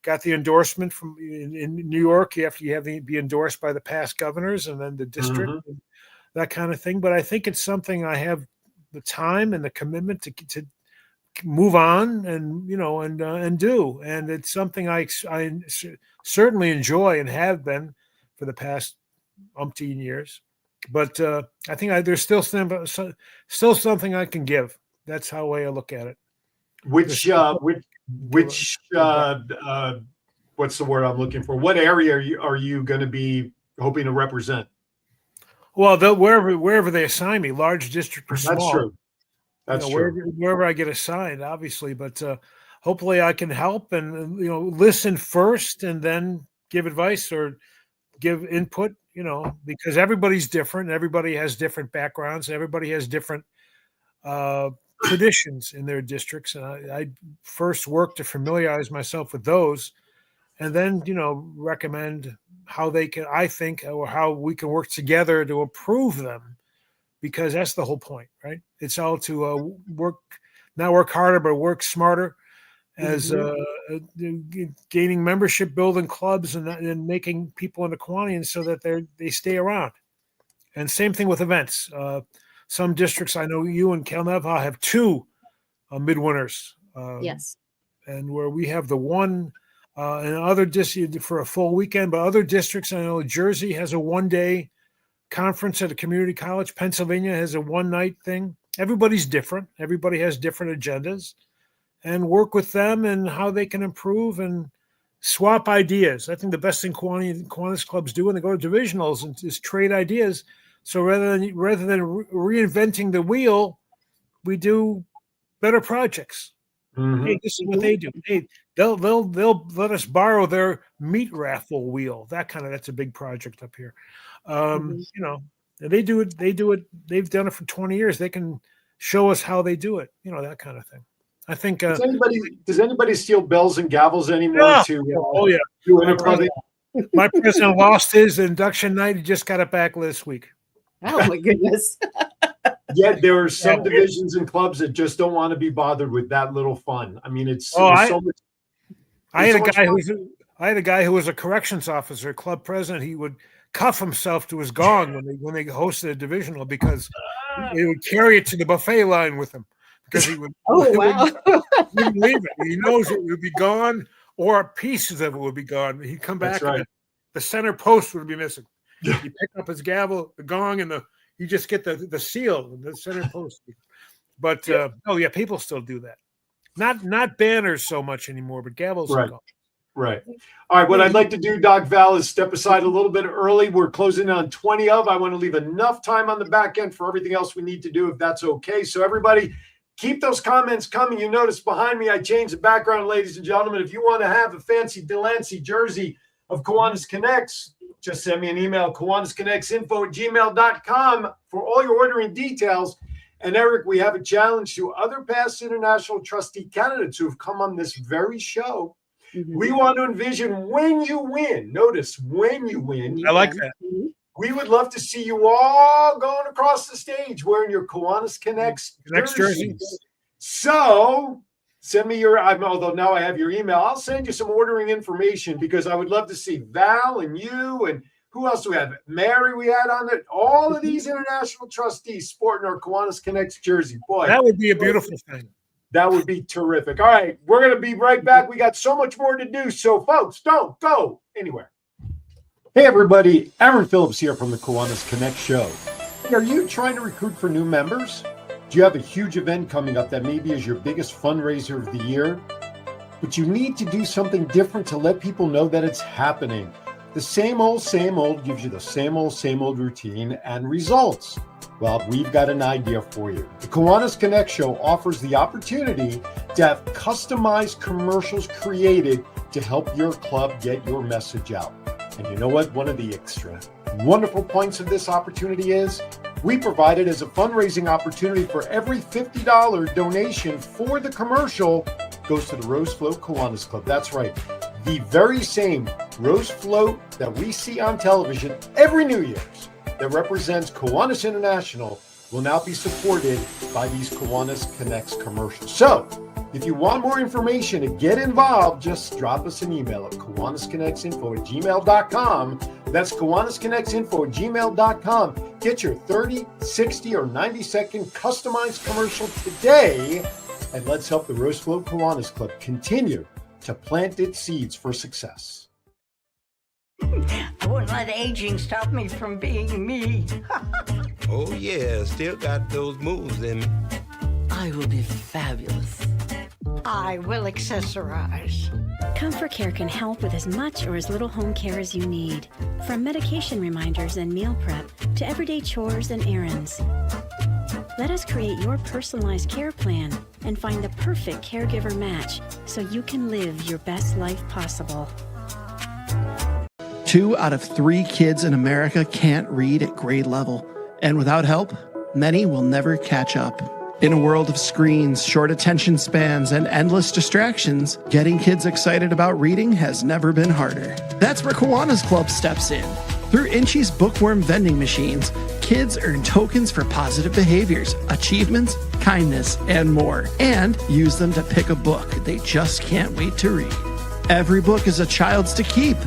got the endorsement from in New York. You have to be endorsed by the past governors and then the district, and that kind of thing. But I think it's something I have the time and the commitment to move on and and do, and it's something I certainly enjoy and have been for the past umpteen years. But I think there's still something I can give. That's how I look at it. Which what's the word I'm looking for? What area are you going to be hoping to represent? Well, wherever they assign me, large district or small. That's true. That's true. Wherever I get assigned, obviously, but hopefully I can help and listen first and then give advice or give input. Because everybody's different. Everybody has different backgrounds. Everybody has different traditions in their districts, and I first work to familiarize myself with those, and then recommend how they can, I think, or how we can work together to improve them, because that's the whole point, right? It's all to not work harder, but work smarter, as gaining membership, building clubs, and making people into Kiwanians so that they stay around. And same thing with events. Some districts, I know you and Kelneva have 2 midwinters. Yes. And where we have the one and other districts for a full weekend, but other districts, I know Jersey has a 1-day conference at a community college. Pennsylvania has a 1-night thing. Everybody's different. Everybody has different agendas, and work with them and how they can improve and swap ideas. I think the best thing Kiwanis clubs do when they go to divisionals is trade ideas. So rather than reinventing the wheel, we do better projects. Mm-hmm. Hey, this is what they do. Hey, they'll let us borrow their meat raffle wheel. That's a big project up here. And they do it. They've done it for 20 years. They can show us how they do it. That kind of thing. I think. Does anybody steal bells and gavels anymore? Oh yeah. My president lost his induction night. He just got it back this week. Oh my goodness. Yet there are some divisions and clubs that just don't want to be bothered with that little fun. I mean, so much. I had a guy who was a corrections officer, club president. He would cuff himself to his gong when they hosted a divisional, because he would carry it to the buffet line with him, because he would. Oh wow! He wouldn't leave it. He knows it would be gone, or pieces of it would be gone. He'd come back, and the center post would be missing. You pick up his gavel, the gong, and you just get the seal, the center post. But people still do that. Not banners so much anymore, but gavels. Right. Right. All right. What I'd like to do, Doc Val, is step aside a little bit early. We're closing on 20 of. I want to leave enough time on the back end for everything else we need to do, if that's okay. So everybody, keep those comments coming. You notice behind me, I changed the background, ladies and gentlemen. If you want to have a fancy Delancey jersey of Kiwanis Connects, just send me an email, kiwanisconnectsinfo@gmail.com, for all your ordering details. And Eric, we have a challenge to other past international trustee candidates who have come on this very show. Mm-hmm. We want to envision when you win. Notice, when you win. I like that. We would love to see you all going across the stage wearing your Kiwanis Connects jerseys. So send me although now I have your email, I'll send you some ordering information, because I would love to see Val and you, and who else do we have? Mary, we had on it. All of these international trustees sporting our Kiwanis Connects jersey. Boy, that would be a beautiful thing. That would be terrific. All right, we're going to be right back. We got so much more to do. So, folks, don't go anywhere. Hey, everybody. Aaron Phillips here from the Kiwanis Connect show. Are you trying to recruit for new members? Do you have a huge event coming up that maybe is your biggest fundraiser of the year? But you need to do something different to let people know that it's happening. The same old gives you the same old routine and results. Well, we've got an idea for you. The Kiwanis Connect show offers the opportunity to have customized commercials created to help your club get your message out. And you know what? One of the extra wonderful points of this opportunity is we provide it as a fundraising opportunity. For every $50 donation for the commercial goes to the Rose Float Kiwanis Club. That's right. The very same Rose Float that we see on television every New Year's that represents Kiwanis International will now be supported by these Kiwanis Connects commercials. So, if you want more information and get involved, just drop us an email at kiwanisconnectsinfo@gmail.com. That's kiwanisconnectsinfo@gmail.com. Get your 30, 60, or 90-second customized commercial today, and let's help the Rose Float Kiwanis Club continue to plant its seeds for success. I wouldn't let aging stop me from being me. Oh, yeah, still got those moves in me. I will be fabulous. I will accessorize. Comfort Care can help with as much or as little home care as you need. From medication reminders and meal prep to everyday chores and errands. Let us create your personalized care plan and find the perfect caregiver match so you can live your best life possible. 2 out of 3 kids in America can't read at grade level. And without help, many will never catch up. In a world of screens, short attention spans, and endless distractions, getting kids excited about reading has never been harder. That's where Kiwanis Club steps in. Through Inchi's bookworm vending machines, kids earn tokens for positive behaviors, achievements, kindness, and more, and use them to pick a book they just can't wait to read. Every book is a child's to keep.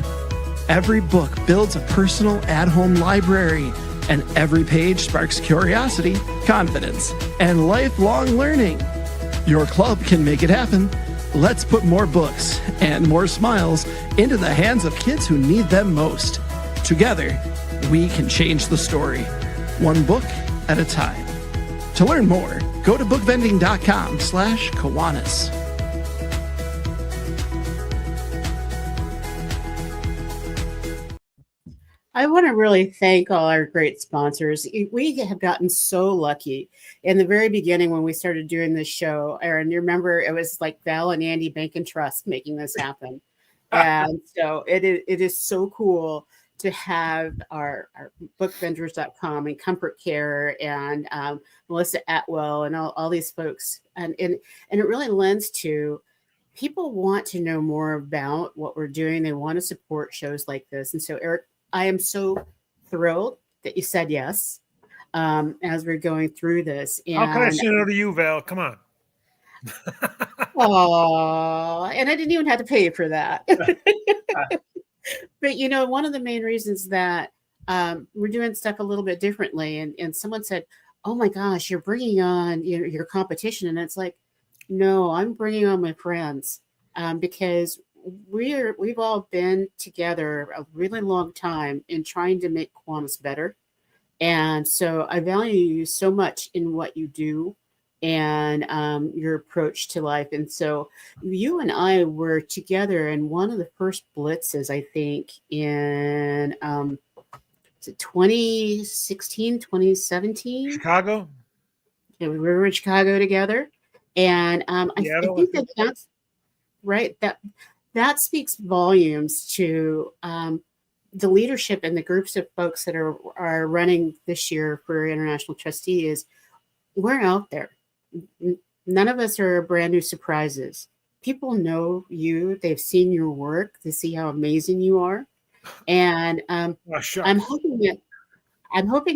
Every book builds a personal at-home library, and every page sparks curiosity, confidence, and lifelong learning. Your club can make it happen. Let's put more books and more smiles into the hands of kids who need them most. Together, we can change the story, one book at a time. To learn more, go to bookvending.com/Kiwanis. I want to really thank all our great sponsors. We have gotten so lucky. In the very beginning, when we started doing this show, Aaron, you remember it was like Val and Andy Bank and Trust making this happen. And so it is so cool to have our bookvendors.com and Comfort Care and Melissa Atwell and all these folks. And it really lends to people want to know more about what we're doing. They want to support shows like this. And so, Eric, I am so thrilled that you said yes as we're going through this. And, how can I say no to you, Val? Come on. Oh, and I didn't even have to pay you for that. But, one of the main reasons that we're doing stuff a little bit differently, and someone said, oh my gosh, you're bringing on your competition. And it's like, no, I'm bringing on my friends because we've all been together a really long time in trying to make Kiwanis better. And so I value you so much in what you do and your approach to life. And so you and I were together in one of the first blitzes, I think, in 2016, 2017. Chicago? Yeah, we were in Chicago together. And I think that's right. That speaks volumes to the leadership and the groups of folks that are running this year for International Trustee. Is we're out there. None of us are brand new surprises. People know you. They've seen your work. They see how amazing you are. And I'm hoping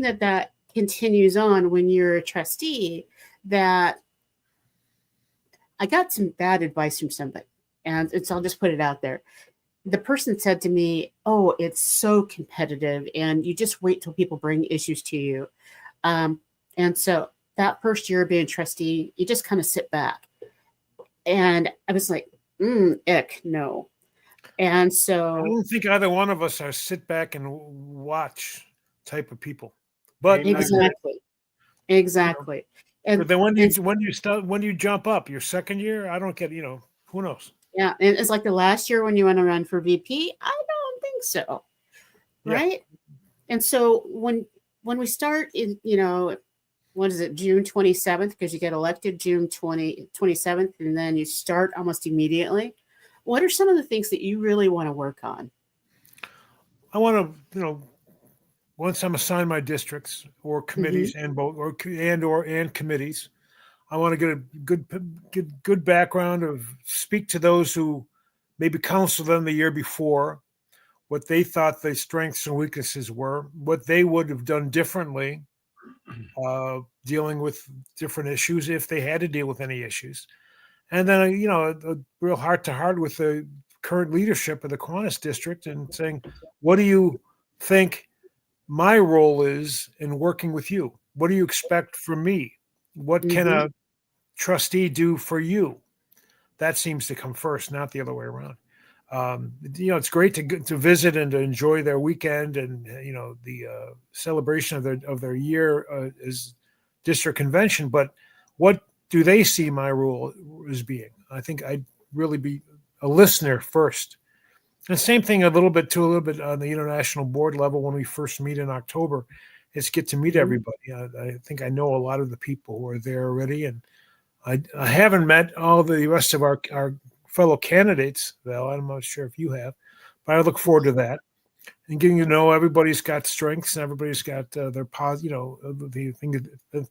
that continues on when you're a trustee. That I got some bad advice from somebody. And I'll just put it out there. The person said to me, oh, it's so competitive and you just wait till people bring issues to you. And so that first year of being trustee, you just kind of sit back. And I was like, ick, no. And so I don't think either one of us are sit back and watch type of people. But exactly. And then when do you jump up? Your second year? I don't get, who knows? Yeah, and it's like the last year when you want to run for VP. I don't think so, right? Yeah. And so when we start in, what is it, June 27th, because you get elected June 27th, and then you start almost immediately. What are some of the things that you really want to work on? I want to, once I'm assigned my districts or committees and committees, I want to get a good background of speak to those who maybe counseled them the year before, what they thought their strengths and weaknesses were, what they would have done differently, dealing with different issues if they had to deal with any issues. And then, a real heart-to-heart with the current leadership of the Kiwanis district and saying, what do you think my role is in working with you? What do you expect from me? What can a trustee do for you? That seems to come first, not the other way around. It's great to visit and to enjoy their weekend, and the celebration of their year is district convention. But what do they see my role as being? I think I'd really be a listener first. And same thing a little bit on the international board level when we first meet in October. Is get to meet everybody. I think I know a lot of the people who are there already, and I haven't met all the rest of our fellow candidates, Val. I'm not sure if you have, but I look forward to that and getting to know everybody's got strengths and everybody's got their the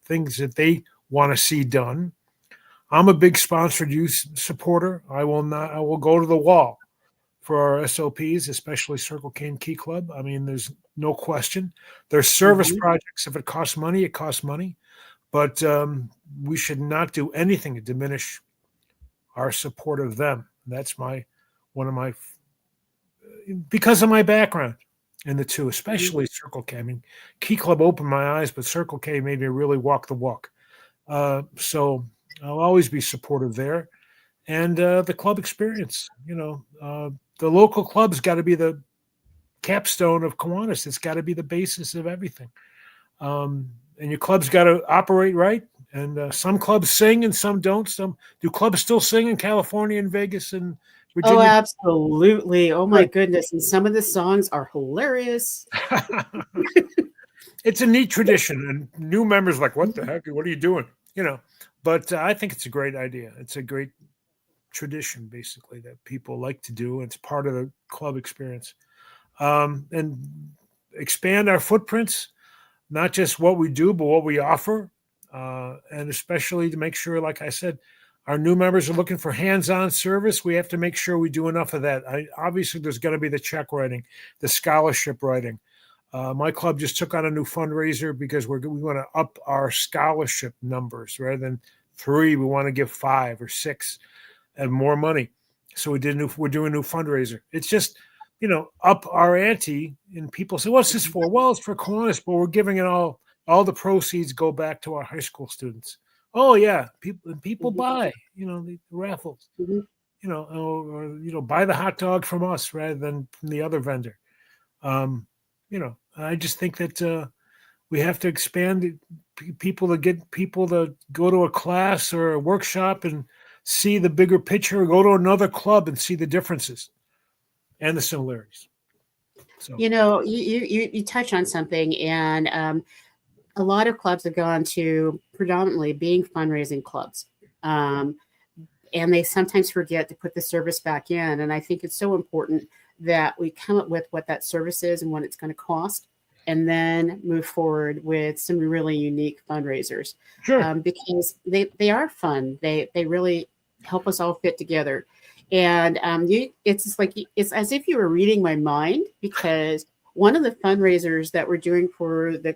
things that they want to see done. I'm a big sponsored youth supporter. I will go to the wall for our SOPs, especially Circle K and Key Club. I mean, there's no question. There's service projects. If it costs money, it costs money. But we should not do anything to diminish our support of them. That's because of my background in the two, especially Circle K. I mean, Key Club opened my eyes, but Circle K made me really walk the walk. So I'll always be supportive there. And the club experience, the local club's got to be the capstone of Kiwanis. It's got to be the basis of everything. And your club's got to operate right. And some clubs sing and some don't. Do clubs still sing in California and Vegas and Virginia? Oh, absolutely. Oh, my goodness. And some of the songs are hilarious. It's a neat tradition. And new members like, what the heck? What are you doing? But I think it's a great idea. It's a great tradition, basically, that people like to do. It's part of the club experience. And expand our footprints, not just what we do, but what we offer. And especially to make sure, like I said, our new members are looking for hands-on service. We have to make sure we do enough of that. Obviously, there's going to be the check writing, the scholarship writing. My club just took on a new fundraiser because we want to up our scholarship numbers. Rather than 3, we want to give 5 or 6 and more money. So we're doing a new fundraiser. It's just, up our ante. And people say, what's this for? Well, it's for Kiwanis, but we're giving it all the proceeds go back to our high school students. Oh yeah. People buy, the raffles, or buy the hot dog from us rather than from the other vendor. I just think that we have to expand people to get people to go to a class or a workshop and see the bigger picture, or go to another club and see the differences and the similarities. So, you touch on something, and a lot of clubs have gone to predominantly being fundraising clubs. And they sometimes forget to put the service back in. And I think it's so important that we come up with what that service is and what it's going to cost, and then move forward with some really unique fundraisers. Sure. Because they are fun. They really help us all fit together. And it's as if you were reading my mind, because one of the fundraisers that we're doing for the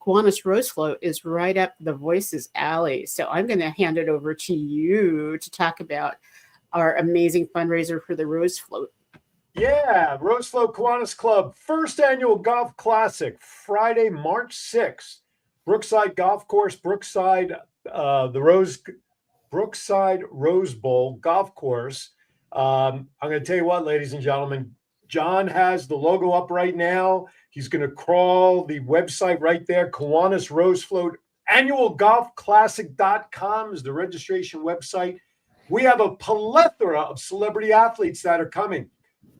Kiwanis Rose Float is right up the Voices alley. So I'm going to hand it over to you to talk about our amazing fundraiser for the Rose Float. Yeah, Rose Float Kiwanis Club, first annual golf classic, Friday, March 6th. Brookside Golf Course, Brookside Rose Bowl Golf Course. I'm going to tell you what, ladies and gentlemen, John has the logo up right now. He's going to crawl the website right there. Kiwanis Rose Float annualgolfclassic.com is the registration website. We have a plethora of celebrity athletes that are coming.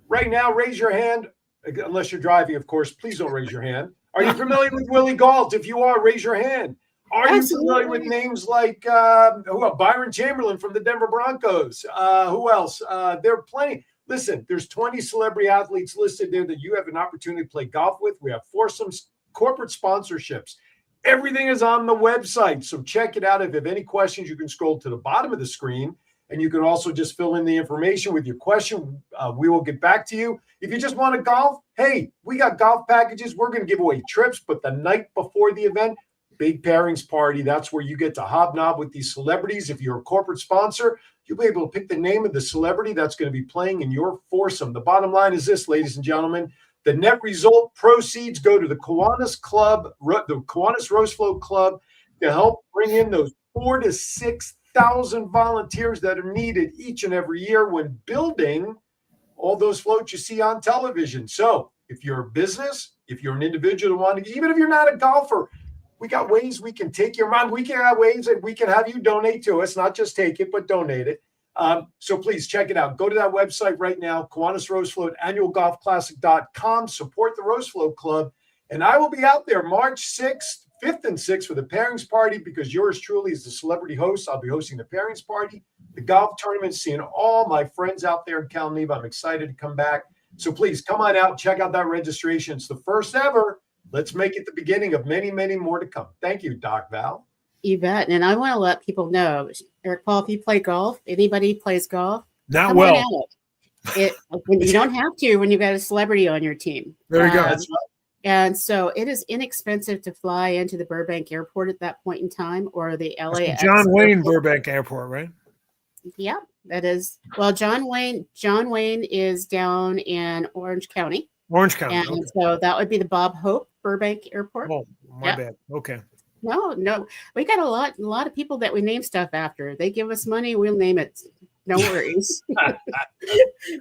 Right now, raise your hand, unless you're driving, of course. Please don't raise your hand. Are you familiar with Willie Gault? If you are, raise your hand. Are you familiar with names like Byron Chamberlain from the Denver Broncos? Who else? There are plenty. Listen, there's 20 celebrity athletes listed there that you have an opportunity to play golf with. We have foursomes, corporate sponsorships. Everything is on the website, so check it out. If you have any questions, you can scroll to the bottom of the screen, and you can also just fill in the information with your question. We will get back to you. If you just want to golf, hey, we got golf packages. We're going to give away trips, but the night before the event, big pairings party. That's where you get to hobnob with these celebrities. If you're a corporate sponsor, you'll be able to pick the name of the celebrity that's going to be playing in your foursome. The bottom line is this, ladies and gentlemen. The net result proceeds go to the Kiwanis Club, the Kiwanis Rose Float Club, to help bring in those 4,000 to 6,000 volunteers that are needed each and every year when building all those floats you see on television. So if you're a business, if you're an individual who want to, even if you're not a golfer, we got ways we can take your money. We can have ways that we can have you donate to us, not just take it, but donate it. So please check it out. Go to that website right now, Kiwanis Rose Float, annualgolfclassic.com. Support the Rose Float Club. And I will be out there March 6th, 5th and 6th for the pairings party, because yours truly is the celebrity host. I'll be hosting the pairings party, the golf tournament, seeing all my friends out there in Calneva. I'm excited to come back. So please come on out, check out that registration. It's the first ever. Let's make it the beginning of many, many more to come. Thank you, Doc Val. You bet. And I want to let people know, Eric Paul, if you play golf, anybody plays golf, Not well. When you don't have to when you've got a celebrity on your team. There you go. That's right. And so it is inexpensive to fly into the Burbank Airport at that point in time, or the LAX. John Wayne Burbank Airport, right? Yeah, that is. Well, John Wayne is down in Orange County. Orange County. And Okay. so that would be the Bob Hope Burbank Airport. Oh, my bad. Okay. No, we got a lot of people that we name stuff after. They give us money, we'll name it. No worries.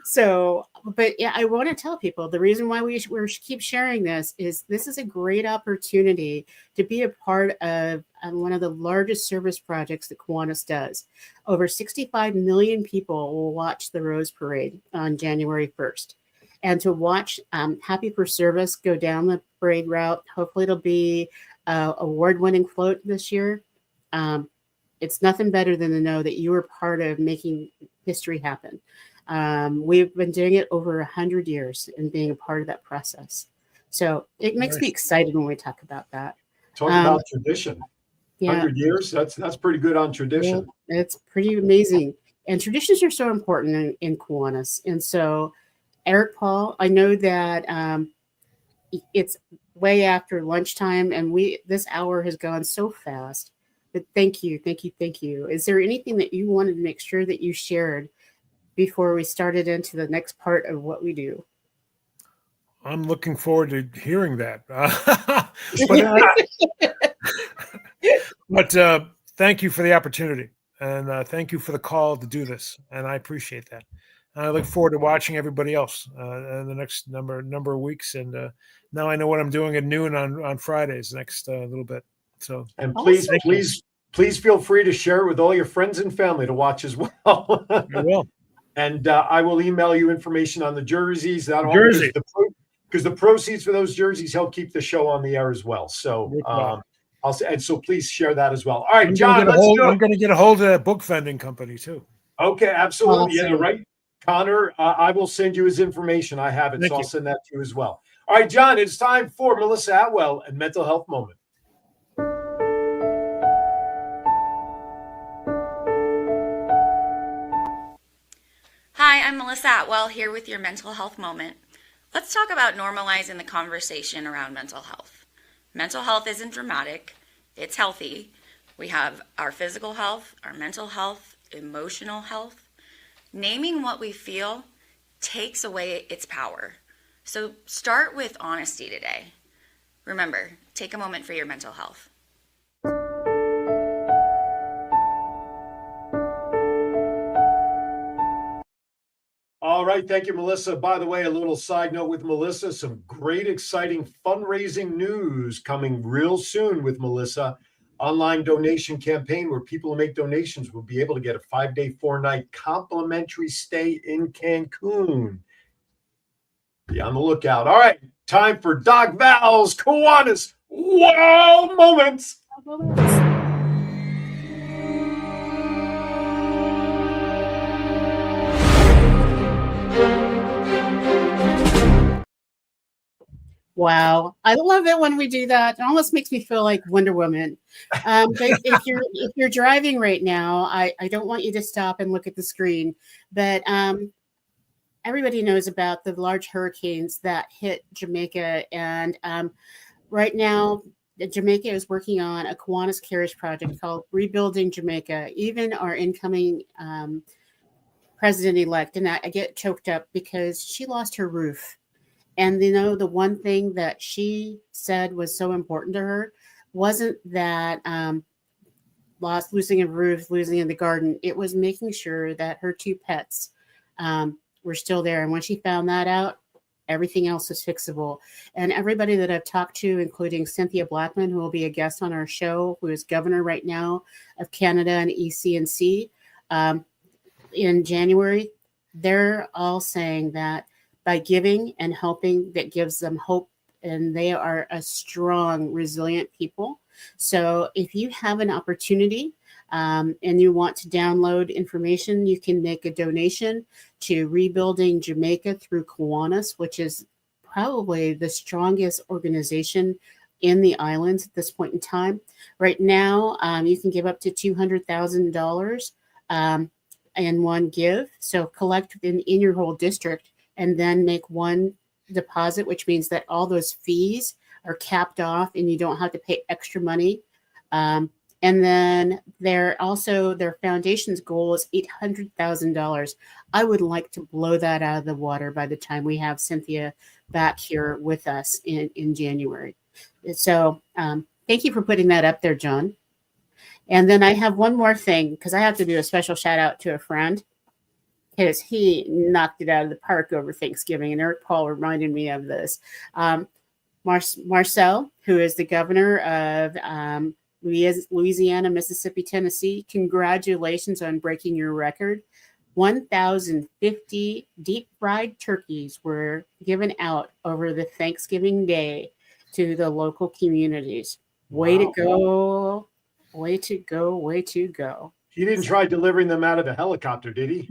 So, but yeah, I want to tell people the reason why we keep sharing this is a great opportunity to be a part of one of the largest service projects that Kiwanis does. Over 65 million people will watch the Rose Parade on January 1st. And to watch Happy for Service go down the parade route, hopefully it'll be award-winning float this year. It's nothing better than to know that you were part of making history happen. We've been doing it over 100 years and being a part of that process. So it makes me excited when we talk about that. Talk about tradition. Yeah. 100 years, that's pretty good on tradition. Yeah, it's pretty amazing. And traditions are so important in Kiwanis. And so, Eric Paul, I know that it's way after lunchtime, and this hour has gone so fast. But thank you. Is there anything that you wanted to make sure that you shared before we started into the next part of what we do? I'm looking forward to hearing that. But thank you for the opportunity, and thank you for the call to do this, and I appreciate that. And I look forward to watching everybody else in the next number of weeks. And now I know what I'm doing at noon on Fridays next little bit. So, and please feel free to share it with all your friends and family to watch as well. I will. And I will email you information on the jerseys. Because the proceeds for those jerseys help keep the show on the air as well. So so please share that as well. All right, John, I'm going to get a hold of that book vending company too. Okay, absolutely. Awesome. Yeah, right. Connor, I will send you his information. I have it, so I'll send that to you as well. All right, John, it's time for Melissa Atwell and Mental Health Moment. Hi, I'm Melissa Atwell here with your Mental Health Moment. Let's talk about normalizing the conversation around mental health. Mental health isn't dramatic, it's healthy. We have our physical health, our mental health, emotional health. Naming what we feel takes away its power. So start with honesty today. Remember, take a moment for your mental health. All right. Thank you, Melissa. By the way, a little side note with Melissa, some great, exciting fundraising news coming real soon with Melissa. Online donation campaign where people who make donations will be able to get a 5-day, 4-night complimentary stay in Cancun. Be on the lookout. All right. Time for Doc Val's Kiwanis Wow Moments. Wow, I love it when we do that. It almost makes me feel like Wonder Woman. But if you're driving right now, I don't want you to stop and look at the screen. But everybody knows about the large hurricanes that hit Jamaica, and right now Jamaica is working on a Kiwanis Cares project called Rebuilding Jamaica. Even our incoming president-elect, and I get choked up because she lost her roof. And, the one thing that she said was so important to her wasn't that losing a roof, losing in the garden. It was making sure that her two pets were we're still there. And when she found that out, everything else is fixable. And everybody that I've talked to, including Cynthia Blackman, who will be a guest on our show, who is governor right now of Canada and EC&C in January, they're all saying that by giving and helping, that gives them hope. And they are a strong, resilient people. So if you have an opportunity and you want to download information, you can make a donation to Rebuilding Jamaica through Kiwanis, which is probably the strongest organization in the islands at this point in time. Right now, you can give up to $200,000 in one give. So collect in your whole district and then make one deposit, which means that all those fees are capped off and you don't have to pay extra money. And then their foundation's goal is $800,000. I would like to blow that out of the water by the time we have Cynthia back here with us in January. So thank you for putting that up there, John. And then I have one more thing, because I have to do a special shout out to a friend, because he knocked it out of the park over Thanksgiving. And Eric Paul reminded me of this. Marcel, who is the governor of Louisiana, Mississippi, Tennessee, congratulations on breaking your record. 1,050 deep fried turkeys were given out over the Thanksgiving day to the local communities. Way to go. Way to go. Way to go. He didn't try delivering them out of a helicopter, did he?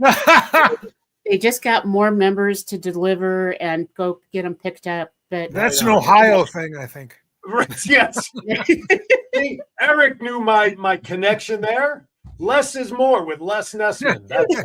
They just got more members to deliver and go get them picked up. But that's an Ohio thing, I think. Right, yes. See, Eric knew my connection there. Less is more with Les Nessman. That's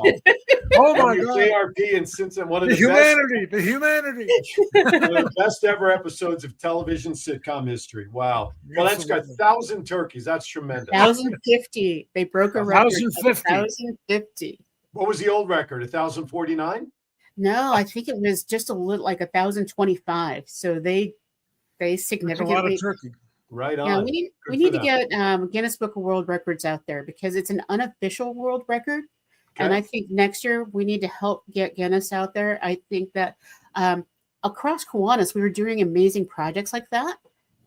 oh my God. JRP in Cincinnati. One of the humanity. One of the best ever episodes of television sitcom history. Wow. Well, that's got 1,000 turkeys. That's tremendous. 1,050. They broke a record. 1,050. 1,050. What was the old record? 1,049? No, I think it was just a little like 1,025. So they significantly. That's a lot of turkey. Right on. Yeah, we need to get Guinness Book of World Records out there because it's an unofficial world record. Okay. And I think next year we need to help get Guinness out there. I think that across Kiwanis, we were doing amazing projects like that.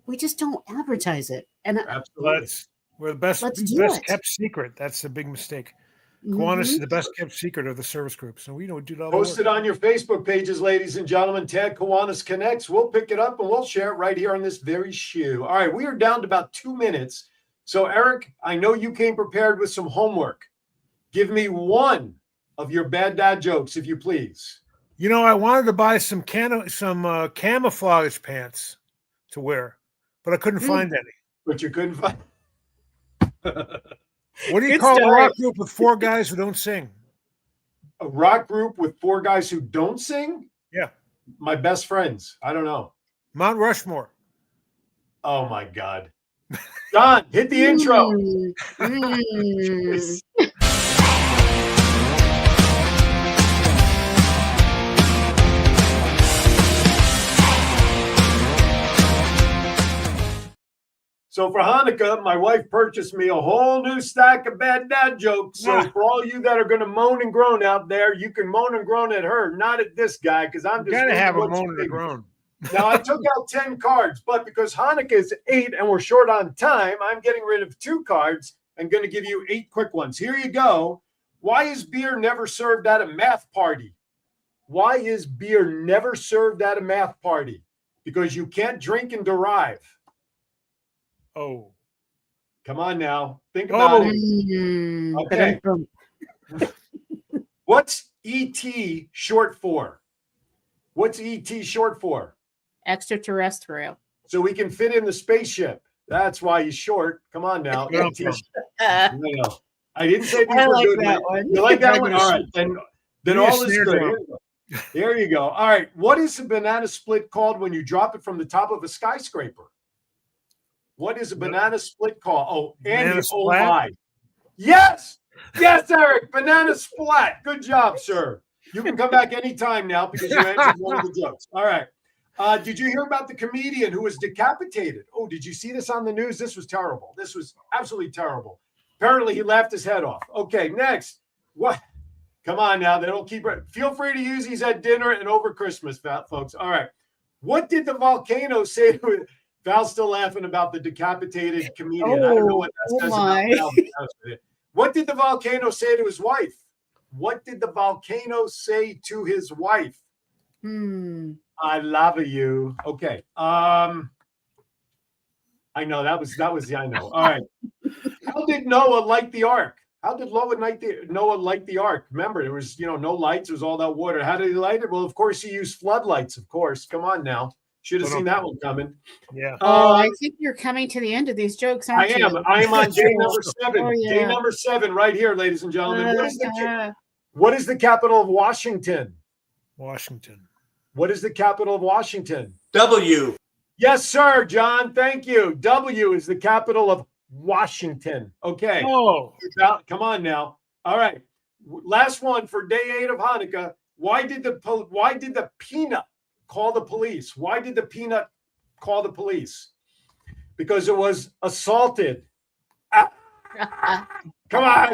We just don't advertise it. And absolutely, we're the best kept secret. That's a big mistake. Kiwanis is the best kept secret of the service group. So we don't do that. Post it on your Facebook pages, ladies and gentlemen. Tag Kiwanis Connects. We'll pick it up and we'll share it right here on this very shoe. All right, we are down to about 2 minutes. So, Eric, I know you came prepared with some homework. Give me one of your bad dad jokes, if you please. You know, I wanted to buy some camouflage pants to wear, but I couldn't find any. But you couldn't find. What do you call a rock group with 4 guys who don't sing? A rock group with 4 guys who don't sing? Yeah. My best friends. I don't know. Mount Rushmore. Oh, my God. John, hit the intro. So for Hanukkah, my wife purchased me a whole new stack of bad dad jokes. So for all you that are going to moan and groan out there, you can moan and groan at her, not at this guy, because I'm just gotta have a moan and groan. Now I took out 10 cards, but because Hanukkah is 8 and we're short on time, I'm getting rid of 2 cards and going to give you 8 quick ones. Here you go. Why is beer never served at a math party? Why is beer never served at a math party? Because you can't drink and derive. Oh, come on now. Think about it. Okay. What's ET short for? What's ET short for? Extraterrestrial. So we can fit in the spaceship. That's why he's short. Come on now. No. I didn't say these were like good. That one. You like that one? All right. Then all is good. There you go. All right. What is a banana split called when you drop it from the top of a skyscraper? What is a banana split called? Oh, Andy, oh my. Yes. Yes, Eric. Banana splat. Good job, sir. You can come back anytime now because you answered one of the jokes. All right. Did you hear about the comedian who was decapitated? Oh, did you see this on the news? This was terrible. This was absolutely terrible. Apparently, he laughed his head off. Okay, next. What? Come on now. They don't keep it. Feel free to use these at dinner and over Christmas, folks. All right. What did the volcano say to it? Val's still laughing about the decapitated comedian. I don't know what that says about Val. What did the volcano say to his wife? What did the volcano say to his wife? I love you. Okay. I know that was I know. All right. How did Noah light the ark? How did Noah light the ark? Remember, there was no lights. It was all that water. How did he light it? Well, of course, he used floodlights. Of course. Come on now. Should have seen that one coming. Yeah. I think you're coming to the end of these jokes, aren't you? I am on day number 7. Oh, yeah. Day number 7 right here, ladies and gentlemen. What is the capital of Washington? Washington. What is the capital of Washington? W. Yes, sir, John. Thank you. W is the capital of Washington. Okay. Oh. Come on now. All right. Last one for day 8 of Hanukkah. Why did the peanut call the police? Why did the peanut call the police? Because it was assaulted. Come on.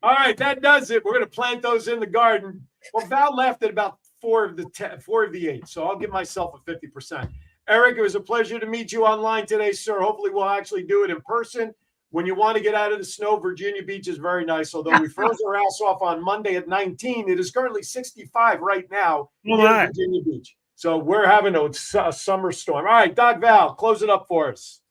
All right, that does it. We're going to plant those in the garden. Well, Val left at about 4 of the 8, so I'll give myself a 50%. Eric, it was a pleasure to meet you online today, sir. Hopefully we'll actually do it in person. When you want to get out of the snow, Virginia Beach is very nice. Although we froze our ass off on Monday at 19, it is currently 65 right now in Virginia Beach. So we're having a summer storm. All right, Doc Val, close it up for us.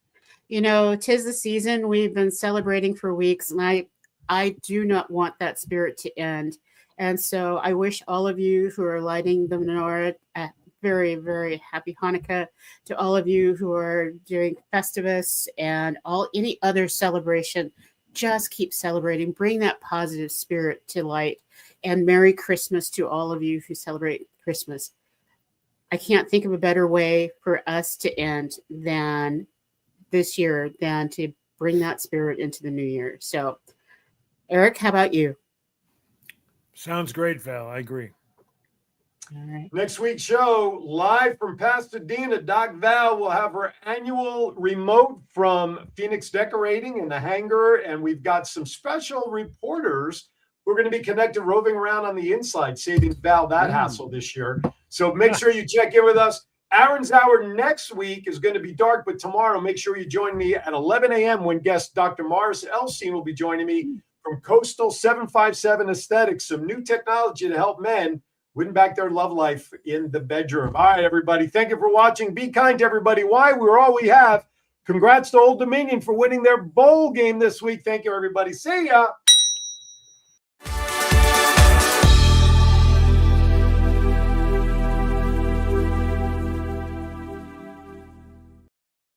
'Tis the season. We've been celebrating for weeks, and I do not want that spirit to end. And so I wish all of you who are lighting the menorah a very, very happy Hanukkah. To all of you who are doing Festivus and any other celebration, just keep celebrating. Bring that positive spirit to light. And Merry Christmas to all of you who celebrate Christmas. I can't think of a better way for us to end than this year, than to bring that spirit into the new year. So, Eric, how about you? Sounds great, Val. I agree. All right. Next week's show, live from Pasadena, Doc Val will have her annual remote from Phoenix Decorating in the hangar, and we've got some special reporters who are going to be connected, roving around on the inside, saving Val that hassle this year. So make sure you check in with us. Aaron's Hour next week is going to be dark, but tomorrow, make sure you join me at 11 a.m. when guest Dr. Morris Elstein will be joining me from Coastal 757 Aesthetics, some new technology to help men win back their love life in the bedroom. All right, everybody. Thank you for watching. Be kind to everybody. Why? We're all we have. Congrats to Old Dominion for winning their bowl game this week. Thank you, everybody. See ya.